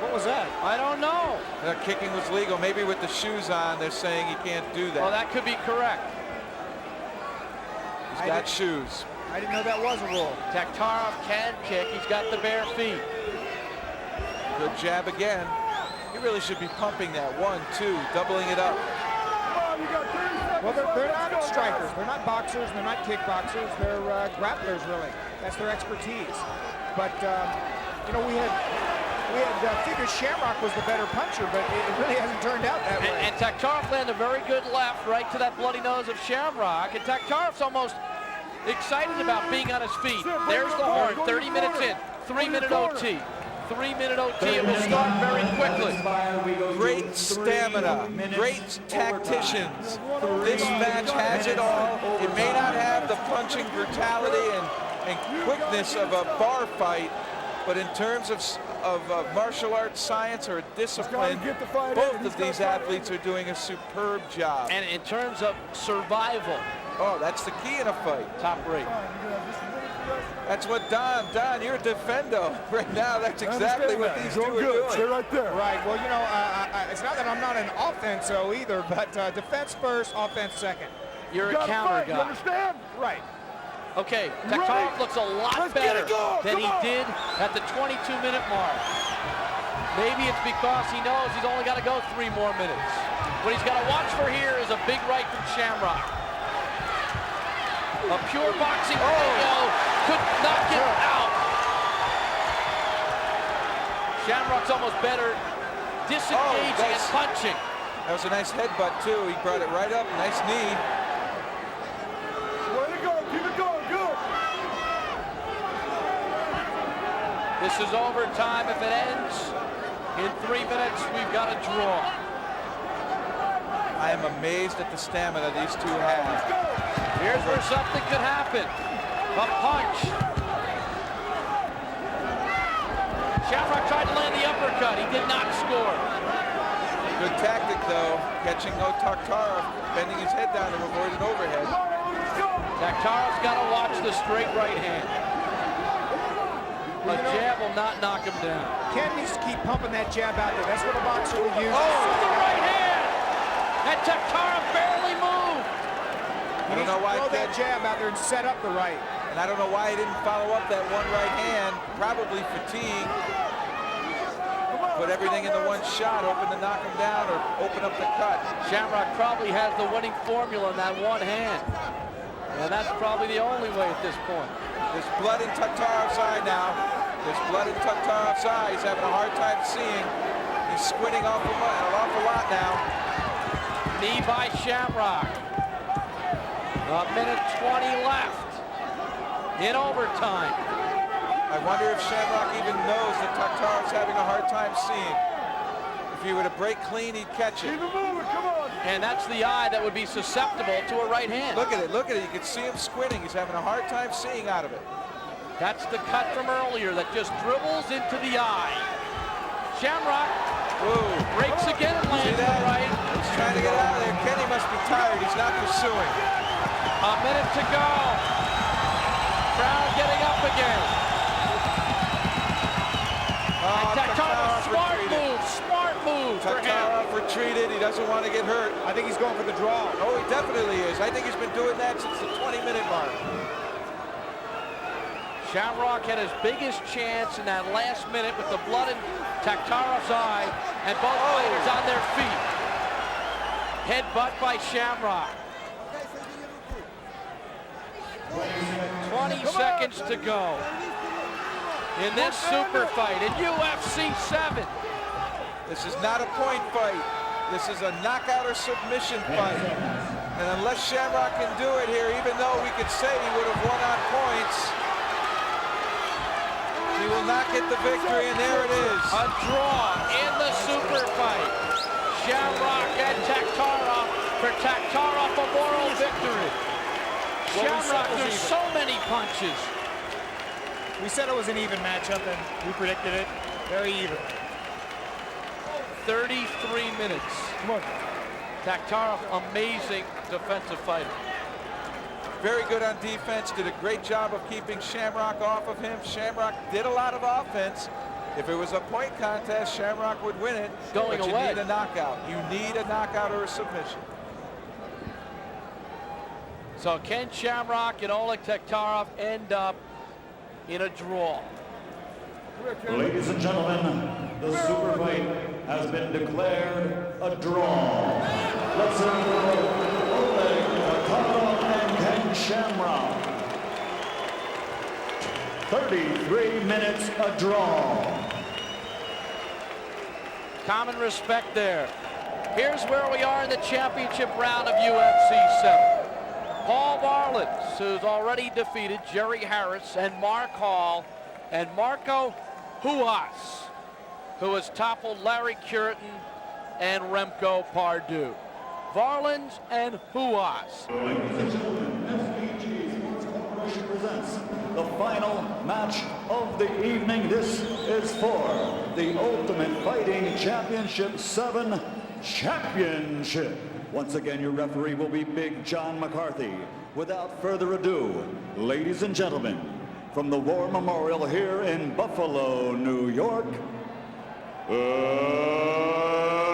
What was that? I don't know. That kicking was legal. Maybe with the shoes on, they're saying he can't do that. Well, that could be correct. He's got shoes. I didn't know that was a rule. Taktarov can kick. He's got the bare feet. Good jab again. He really should be pumping that. 1, 2, doubling it up. Come on, you got 30 seconds. Well, they're left. not Let's go, strikers. guys. They're not boxers. They're not kickboxers. They're grapplers, really. That's their expertise. But we had figured Shamrock was the better puncher, but it really hasn't turned out that way. And Taktarov landed a very good left right to that bloody nose of Shamrock. And Taktarov's almost excited about being on his feet. There's the horn. 30 minutes in. 3-minute OT. 3-minute OT. It will start very quickly. Great stamina, great tacticians. This match has it all. It may not have the punching brutality and quickness of a bar fight, but in terms of martial arts science or discipline, both of these athletes are doing a superb job. And in terms of survival, Oh, that's the key in a fight. top rate. That's what Don, you're a defendo right now. That's exactly what these two are Good. Stay doing. right there. Right. Well, it's not that I'm not an offenso either, but defense first, offense second. You're a Gotta counter fight, you guy. understand? Right. Okay, Taktarov looks a lot Let's get better it going. than he Come on. did at the 22-minute mark. Maybe it's because he knows he's only got to go 3 more minutes. What he's got to watch for here is a big right from Shamrock. A pure boxing KO could knock him out. Shamrock's almost better disengaging and punching. That was a nice headbutt too. He brought it right up. Nice knee. Way to go. Keep it going. Good. This is overtime. If it ends in 3 minutes, we've got a draw. I am amazed at the stamina these two have. Here's where something could happen. A punch. Shamrock tried to land the uppercut. He did not score. Good tactic, though, catching Taktarov, bending his head down to avoid an overhead. Taktarov's got to watch the straight right hand. A jab will not knock him down. Ken needs to keep pumping that jab out there. That's what a boxer will use. Oh, the right hand! And Taktarov barely moved. I don't know why throw Ken, that jab out there and set up the right. and I don't know why he didn't follow up that one right hand. Probably fatigue. Put everything in the one shot, hoping to knock him down or open up the cut. Shamrock probably has the winning formula in that one hand. And that's probably the only way at this point. There's blood in Taktarov's eye now. There's blood in Taktarov's eye. He's having a hard time seeing. He's squinting an awful lot now. Knee by Shamrock. A minute 20 left in overtime. I wonder if Shamrock even knows that Taktarov's having a hard time seeing. If he were to break clean, he'd catch it. Keep it moving, come on. And that's the eye that would be susceptible to a right hand. Look at it, look at it. You can see him squinting. He's having a hard time seeing out of it. That's the cut from earlier that just dribbles into the eye. Shamrock Whoa. breaks again and lands See the that? right. He's trying to get out of there. Kenny must be tired. He's not pursuing. A minute to go. Crowd getting up again. And Taktarov, smart move for him. Taktarov retreated. He doesn't want to get hurt. I think he's going for the draw. Oh, he definitely is. I think he's been doing that since the 20-minute mark. Shamrock had his biggest chance in that last minute with the blood in Taktarov's eye, and both fighters on their feet. Headbutt by Shamrock. 20 seconds to go in this super fight in UFC 7. This is not a point fight. This is a knockout or submission fight. And unless Shamrock can do it here, even though we could say he would have won on points, he will not get the victory, and there it is. A draw in the super fight. Shamrock and Taktarov for Taktarov a moral victory. Shamrock, there's so many punches. We said it was an even matchup, and we predicted it. Very even. 33 minutes. Come on. Taktarov, amazing defensive fighter. Very good on defense, did a great job of keeping Shamrock off of him. Shamrock did a lot of offense. If it was a point contest, Shamrock would win it. Going but you away. need a knockout. You need a knockout or a submission. So can Shamrock and Oleg Taktarov end up in a draw? Ladies and gentlemen, the super fight has been declared a draw. Let's hear it for Oleg Taktarov and Ken Shamrock. 33 minutes a draw. Common respect there. Here's where we are in the championship round of UFC 7. Paul Varelans, who's already defeated Jerry Harris and Mark Hall, and Marco Ruas, who has toppled Larry Curtin and Remco Pardue. Varelans and Ruas. Ladies and gentlemen, SBG Sports Corporation presents the final match of the evening. This is for the Ultimate Fighting Championship 7 Championship. Once again, your referee will be Big John McCarthy. Without further ado, ladies and gentlemen, from the War Memorial here in Buffalo, New York,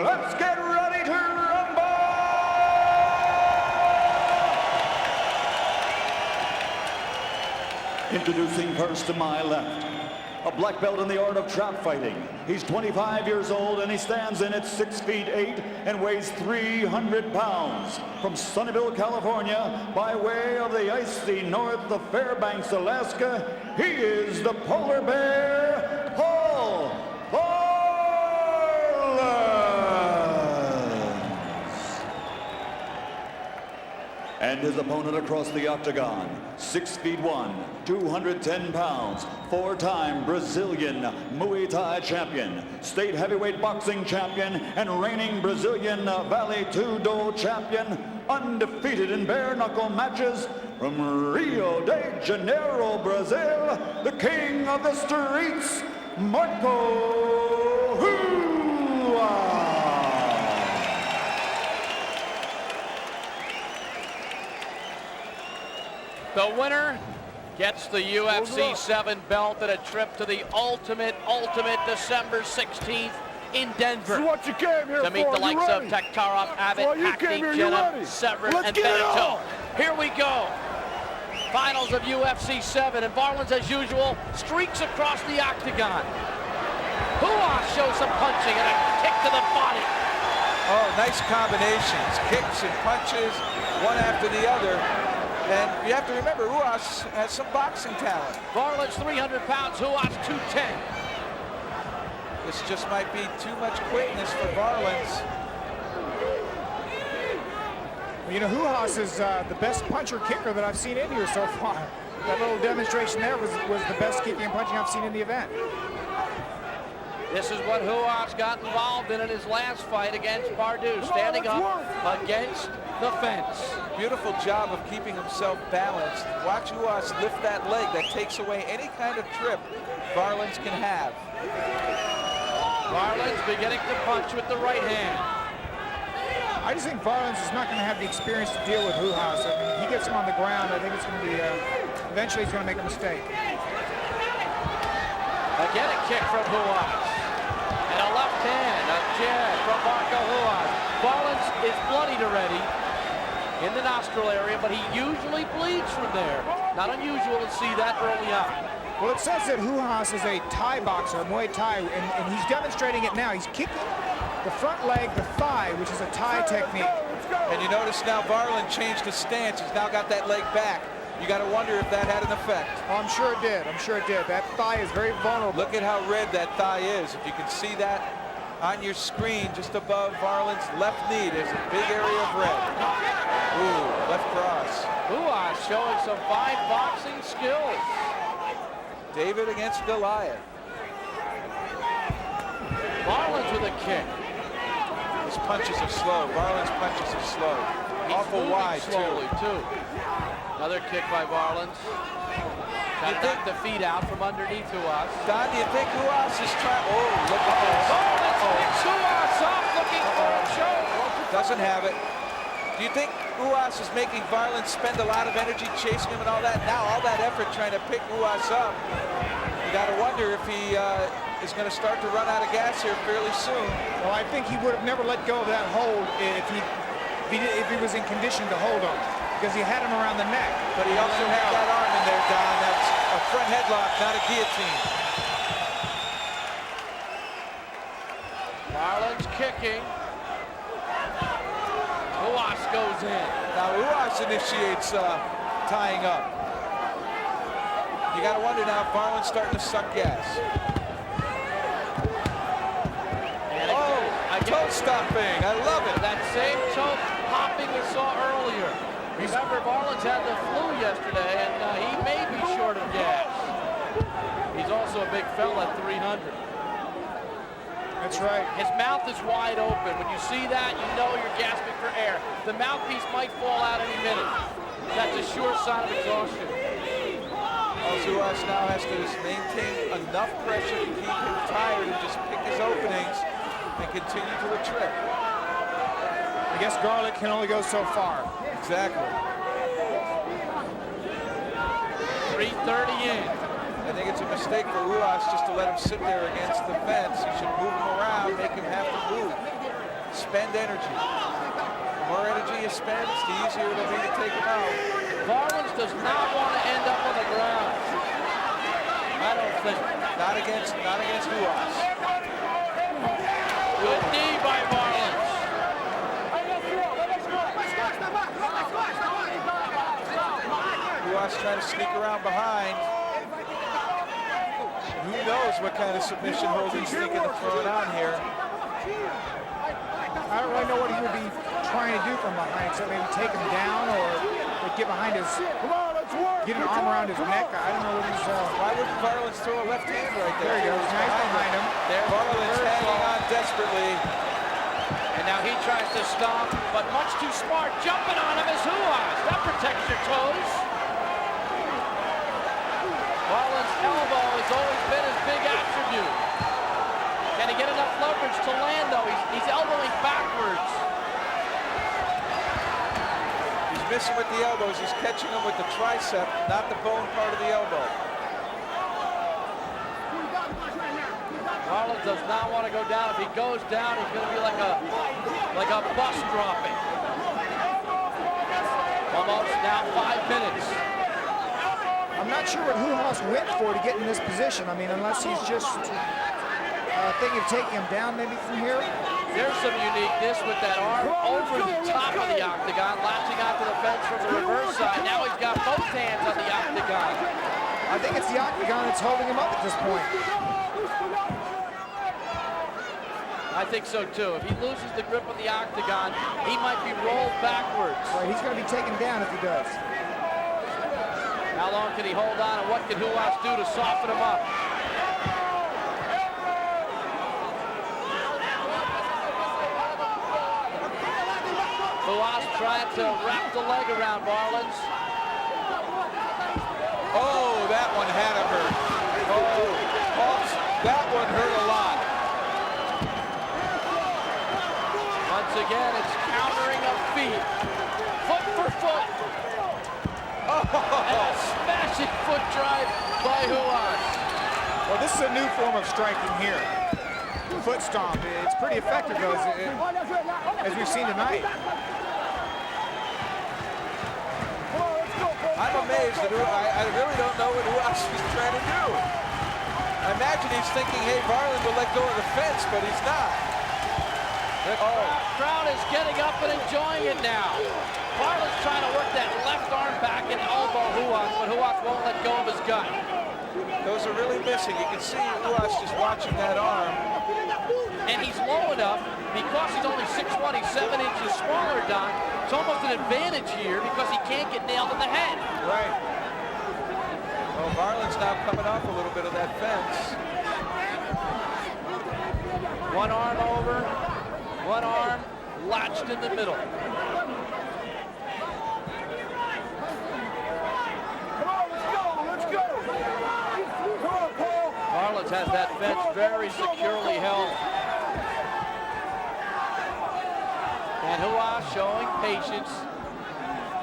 let's get ready to rumble! Introducing first to my left, a black belt in the art of trap fighting. He's 25 years old and he stands in at 6 feet 8 and weighs 300 pounds. From Sunnyvale, California, by way of the icy north of Fairbanks, Alaska, he is the polar bear, Paul Varelans. And his opponent across the octagon, 6 feet 1, 210 pounds, 4-time Brazilian Muay Thai champion, state heavyweight boxing champion, and reigning Brazilian Vale Tudo champion, undefeated in bare knuckle matches, from Rio de Janeiro, Brazil, the king of the streets, Marco Ruas. The winner gets the UFC 7 belt and a trip to the ultimate December 16th in Denver. This is what you came here to meet for. the likes of Taktarov, Abbott, Hackney, Jenna, Severin, and Benito. Here we go. Finals of UFC 7, and Varlins, as usual, streaks across the octagon. Ruas shows some punching and a kick to the body. Oh, nice combinations, kicks and punches, one after the other. And you have to remember, Ruas has some boxing talent. Varlins 300 pounds, Ruas 210. This just might be too much quickness for Varlins. Well, you know, Ruas is the best puncher kicker that I've seen in here so far. That little demonstration there was the best kicking and punching I've seen in the event. This is what Ruas got involved in his last fight against Pardue, standing up against the fence. Beautiful job of keeping himself balanced. Watch Ruas lift that leg. That takes away any kind of trip Varlins can have. Varlins beginning to punch with the right hand. I just think Varlins is not going to have the experience to deal with Ruas. I mean, he gets him on the ground. I think it's going to be, eventually he's going to make a mistake. Again, a kick from Ruas. And a left hand, a jab from Marco Ruas. Varlins is bloodied already in the nostril area, but he usually bleeds from there. Not unusual to see that early on. Well, it says that Ruas is a Thai boxer, Muay Thai, and he's demonstrating it now. He's kicking the front leg, the thigh, which is a Thai technique. And you notice now Varlin changed his stance. He's now got that leg back. You got to wonder if that had an effect. Oh, I'm sure it did. I'm sure it did. That thigh is very vulnerable. Look at how red that thigh is. If you can see that on your screen, just above Varlin's left knee, there's a big area of red. Ooh, left cross. Ruas showing some fine boxing skills. David against Goliath. Varlins with a kick. His punches are slow. Varlin's punches are slow. He's awful moving wide, slowly, too. Another kick by Varlins. Got to knock the feet out from underneath Ruas. Don, do you think Ruas is trying? Oh, look at this. Varlins picks Ruas off, looking for a choke. Doesn't have it. Do you think Ruas is making Varlin spend a lot of energy chasing him and all that? Now all that effort trying to pick Ruas up. You got to wonder if he is going to start to run out of gas here fairly soon. Well, I think he would have never let go of that hold if he was in condition to hold him, because he had him around the neck. But he also had that arm in there, Don. That's a front headlock, not a guillotine. Varlins kicking. Ruas goes in. Now Ruas initiates tying up. You got to wonder now if Varlin's starting to suck gas. And Toe stopping. I love it. That same toe popping we saw earlier. Remember, Varlins had the flu yesterday, and he may be short of gas. He's also a big fella at 300. That's right. His mouth is wide open. When you see that, you know you're gasping for air. The mouthpiece might fall out any minute. That's a sure sign of exhaustion. Ruas now has to maintain enough pressure to keep him tired and just pick his openings and continue to retreat. I guess Garlic can only go so far. Exactly. 3:30 in. I think it's a mistake for Ruas just to let him sit there against the fence. He should move him around, make him have to move. Spend energy. The more energy you spend, the easier it'll be to take him out. Varlins does not want to end up on the ground. I don't think. Not against Ruas. Good knee by Varlins. Ruas trying to sneak around behind. Who knows what kind of submission hold he's thinking of throwing on here. I don't really know what he would be trying to do from behind, so maybe take him down or to get behind his, Come on, let's work. get an arm around his neck. I don't know what he's. Why wouldn't Varlins throw a left hand right there? There he goes. Nice behind him. There, Varlins hanging on desperately. And now he tries to stop, but much too smart. Jumping on him is Ruas. That protects your toes. Varlins' elbow has always been his big attribute. Can he get enough leverage to land, though? He's elbowing backwards. He's missing with the elbows. He's catching them with the tricep, not the bone part of the elbow. Varlins does not want to go down. If he goes down, he's going to be like a bus dropping. Almost now 5 minutes. I'm not sure what Ruas went for to get in this position. I mean, unless he's just thinking of taking him down maybe from here. There's some uniqueness with that arm over the top of the octagon, latching onto the fence from the reverse side. Now he's got both hands on the octagon. I think it's the octagon that's holding him up at this point. I think so too. If he loses the grip on the octagon, he might be rolled backwards. Right, he's going to be taken down if he does. How long can he hold on, and what can Ruas do to soften him up? Ruas trying to wrap the leg around Varlins. Oh, that one had him hurt. Oh, that one hurt a lot. Once again, it's countering of feet. Foot for foot. And a smashing foot drive by Ruas. Well, this is a new form of striking here. Foot stomp. It's pretty effective, though, as we've seen tonight. I'm amazed that I really don't know what Ruas is trying to do. I imagine he's thinking, hey, Varlin will let go of the fence, but he's not. The crowd is getting up and enjoying it now. Varlin's trying to work that left arm back and elbow Ruas, but Ruas won't let go of his gut. Those are really missing. You can see Ruas just watching that arm. And he's low enough, because he's only 6'1", he's 7 inches smaller, Don. It's almost an advantage here because he can't get nailed in the head. Right. Well, Varlin's now coming off a little bit of that fence. One arm over, one arm latched in the middle. Come on, let's go, let's go. Come on, Paul. Varlins has that fence very securely held. And Ruas showing patience,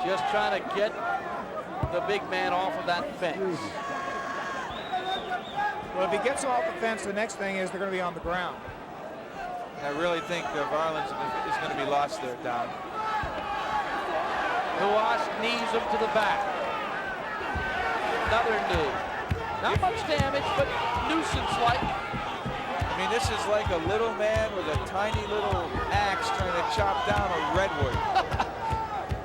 just trying to get the big man off of that fence. Well, if he gets off the fence, the next thing is they're going to be on the ground. I really think Varlins is going to be lost there, Don. Ruas knees him to the back. Another knee. Not much damage, but nuisance-like. I mean, this is like a little man with a tiny little axe trying to chop down a redwood.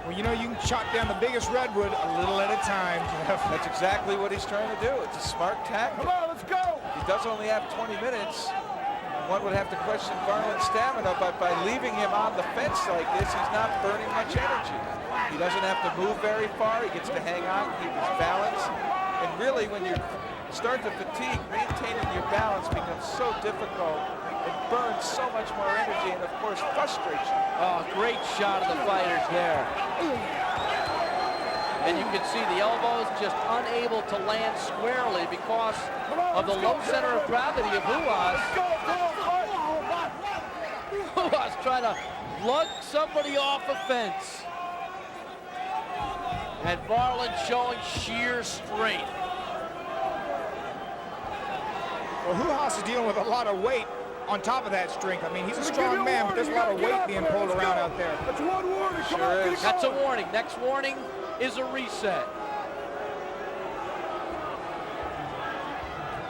Well, you know, you can chop down the biggest redwood a little at a time, Jeff. That's exactly what he's trying to do. It's a smart tactic. Come on, let's go. He does only have 20 minutes. One would have to question Varlin's stamina, but by leaving him on the fence like this, he's not burning much energy. He doesn't have to move very far. He gets to hang on, keep his balance. And really, when you start to fatigue, maintaining your balance becomes so difficult. It burns so much more energy and, of course, frustrates you. Oh, great shot of the fighters there. And you can see the elbows just unable to land squarely because of the low center of gravity of Ruas. Ruas trying to lug somebody off a fence. And Varlin showing sheer strength. Well, Ruas is dealing with a lot of weight on top of that strength. I mean, he's a strong man, but there's a lot of weight being pulled around out there. That's one warning. Come Sure on, get is. it That's a going. warning. Next warning is a reset.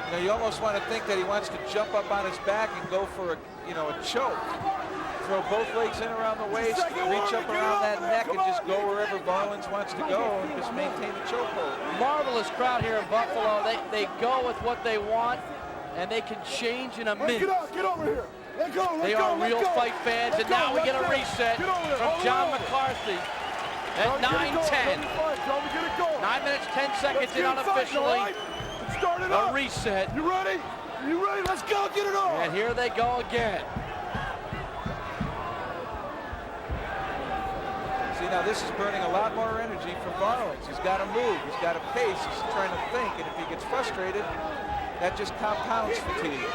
You know, you almost want to think that he wants to jump up on his back and go for a choke. Throw both legs in around the waist, reach up around that neck, and just go wherever Varlins wants to go and just maintain the chokehold. Marvelous crowd here in Buffalo. They go with what they want, and they can change in a Hey, minute. get over here. Let go, let They go, are let real go. fight fans, Let and go, now we let get a go. reset Get over there. from Hold John on. McCarthy. at 9:10. 9 minutes, 10 seconds in unofficially. Start it A up. reset. You ready? You ready? Let's go. Get it on. And here they go again. See, now this is burning a lot more energy for Varlins. He's got to move. He's got to pace. He's trying to think. And if he gets frustrated, that just compounds fatigue,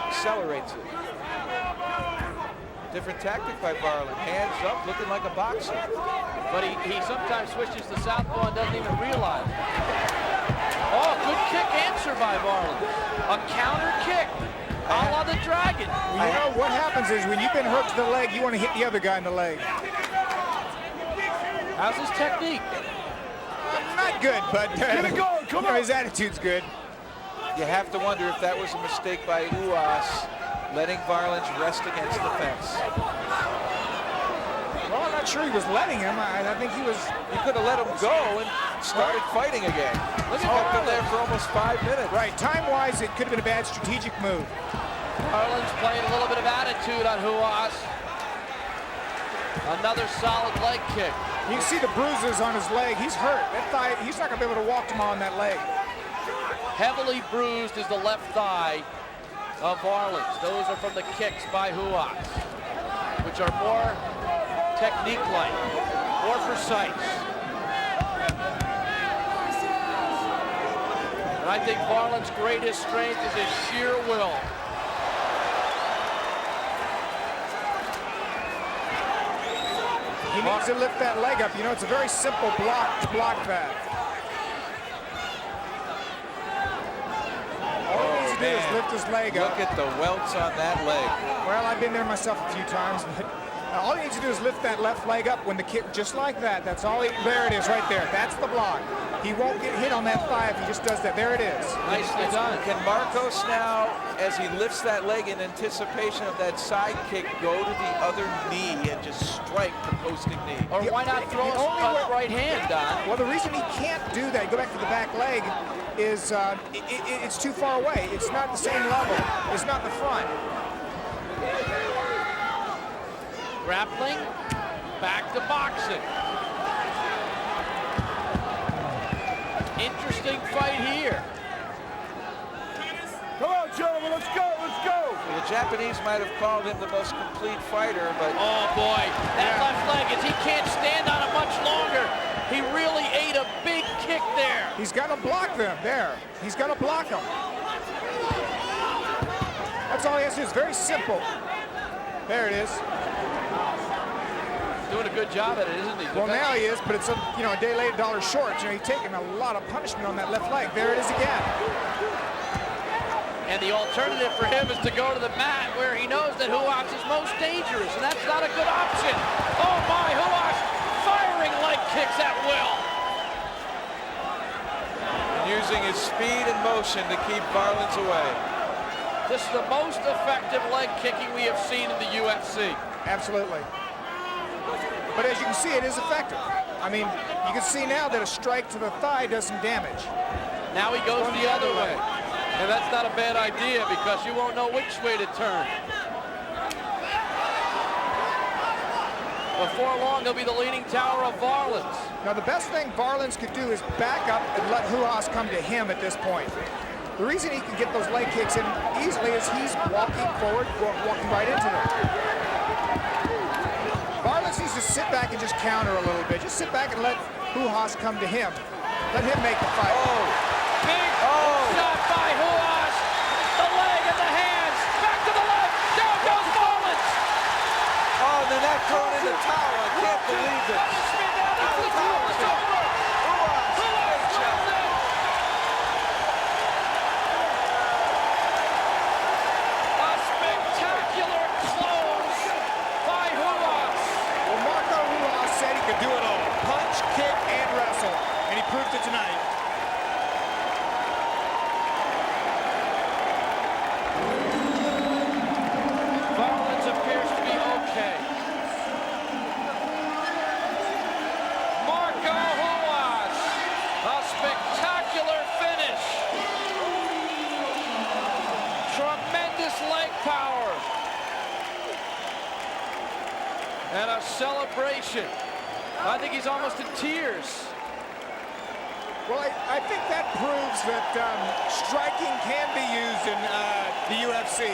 accelerates it. Different tactic by Varlin. Hands up, looking like a boxer. But he sometimes switches to southpaw and doesn't even realize it. Oh, good kick answer by Varlin. A counter kick, a la the Dragon. You know what happens is when you've been hurt to the leg, you want to hit the other guy in the leg. How's his technique? Not good, but Get it going. Come on. his attitude's good. You have to wonder if that was a mistake by Uas, letting Varlins rest against the fence. Well, I'm not sure he was letting him. I think he was. You could have let him go and started fighting again. Look at kept him there for almost 5 minutes. Right, time-wise, it could have been a bad strategic move. Varlin's playing a little bit of attitude on Huas. Another solid leg kick. You can see the bruises on his leg. He's hurt. That thigh, he's not going to be able to walk tomorrow on that leg. Heavily bruised is the left thigh of Varlins. Those are from the kicks by Huas, which are more technique-like, more precise. And I think Varlin's greatest strength is his sheer will. He needs to lift that leg up. You know, it's a very simple block to block that. All he needs to do is lift his leg up. Look at the welts on that leg. Well, I've been there myself a few times. But all he needs to do is lift that left leg up when the kick, just like that. That's all he, there it is right there. That's the block. He won't get hit on that thigh if he just does that. There it is. Nicely done. Can Marcos now, as he lifts that leg in anticipation of that side kick, go to the other knee and just strike the posting knee? Or why not throw a right hand, Don? Well, the reason he can't do that, go back to the back leg, is it's too far away. It's not the same level. It's not the front. Grappling, back to boxing. Interesting fight here. Come on, gentlemen. Let's go. Let's go. The Japanese might have called him the most complete fighter, but Oh boy, that left leg, as he can't stand on it much longer. He really ate a big kick there. He's got to block them. There. He's got to block them. That's all he has to do. It's very simple. There it is. Doing a good job at it, isn't he? Well, now he is, but it's a day late, $1 short. You know, he's taking a lot of punishment on that left leg. There it is again. And the alternative for him is to go to the mat where he knows that Huas is most dangerous, and that's not a good option. Oh my, Huas firing leg kicks at will. using his speed and motion to keep Varlins away. This is the most effective leg kicking we have seen in the UFC. Absolutely. But as you can see, it is effective. I mean, you can see now that a strike to the thigh does some damage. Now he goes the other way. And that's not a bad idea because you won't know which way to turn. Before long, he'll be the leaning tower of Varlins. Now, the best thing Varlins could do is back up and let Ruas come to him at this point. The reason he can get those leg kicks in easily is he's walking forward, walking right into them. Varlins needs to sit back and just counter a little bit. Just sit back and let Ruas come to him. Let him make the fight. Big shot by Ruas. The leg and the hands. Back to the left. Down goes Varlins. Oh, and then that thrown in the towel. I can't believe it. A spectacular close by Ruas. Well, Marco Ruas said he could do it all. Punch, kick, and wrestle. And he proved it tonight. Varlins appears to be okay. Marco Ruas, a spectacular finish. Tremendous leg power. And a celebration I think he's almost in tears. Well, I think that proves that striking can be used in the UFC.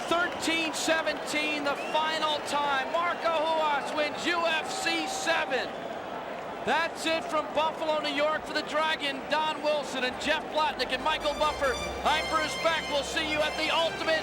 (13-17) the final time. Marco Ruas wins UFC 7. That's it from Buffalo, New York for the Dragon, Don Wilson and Jeff Blatnick and Michael Buffer. I'm Bruce Beck. We'll see you at the Ultimate.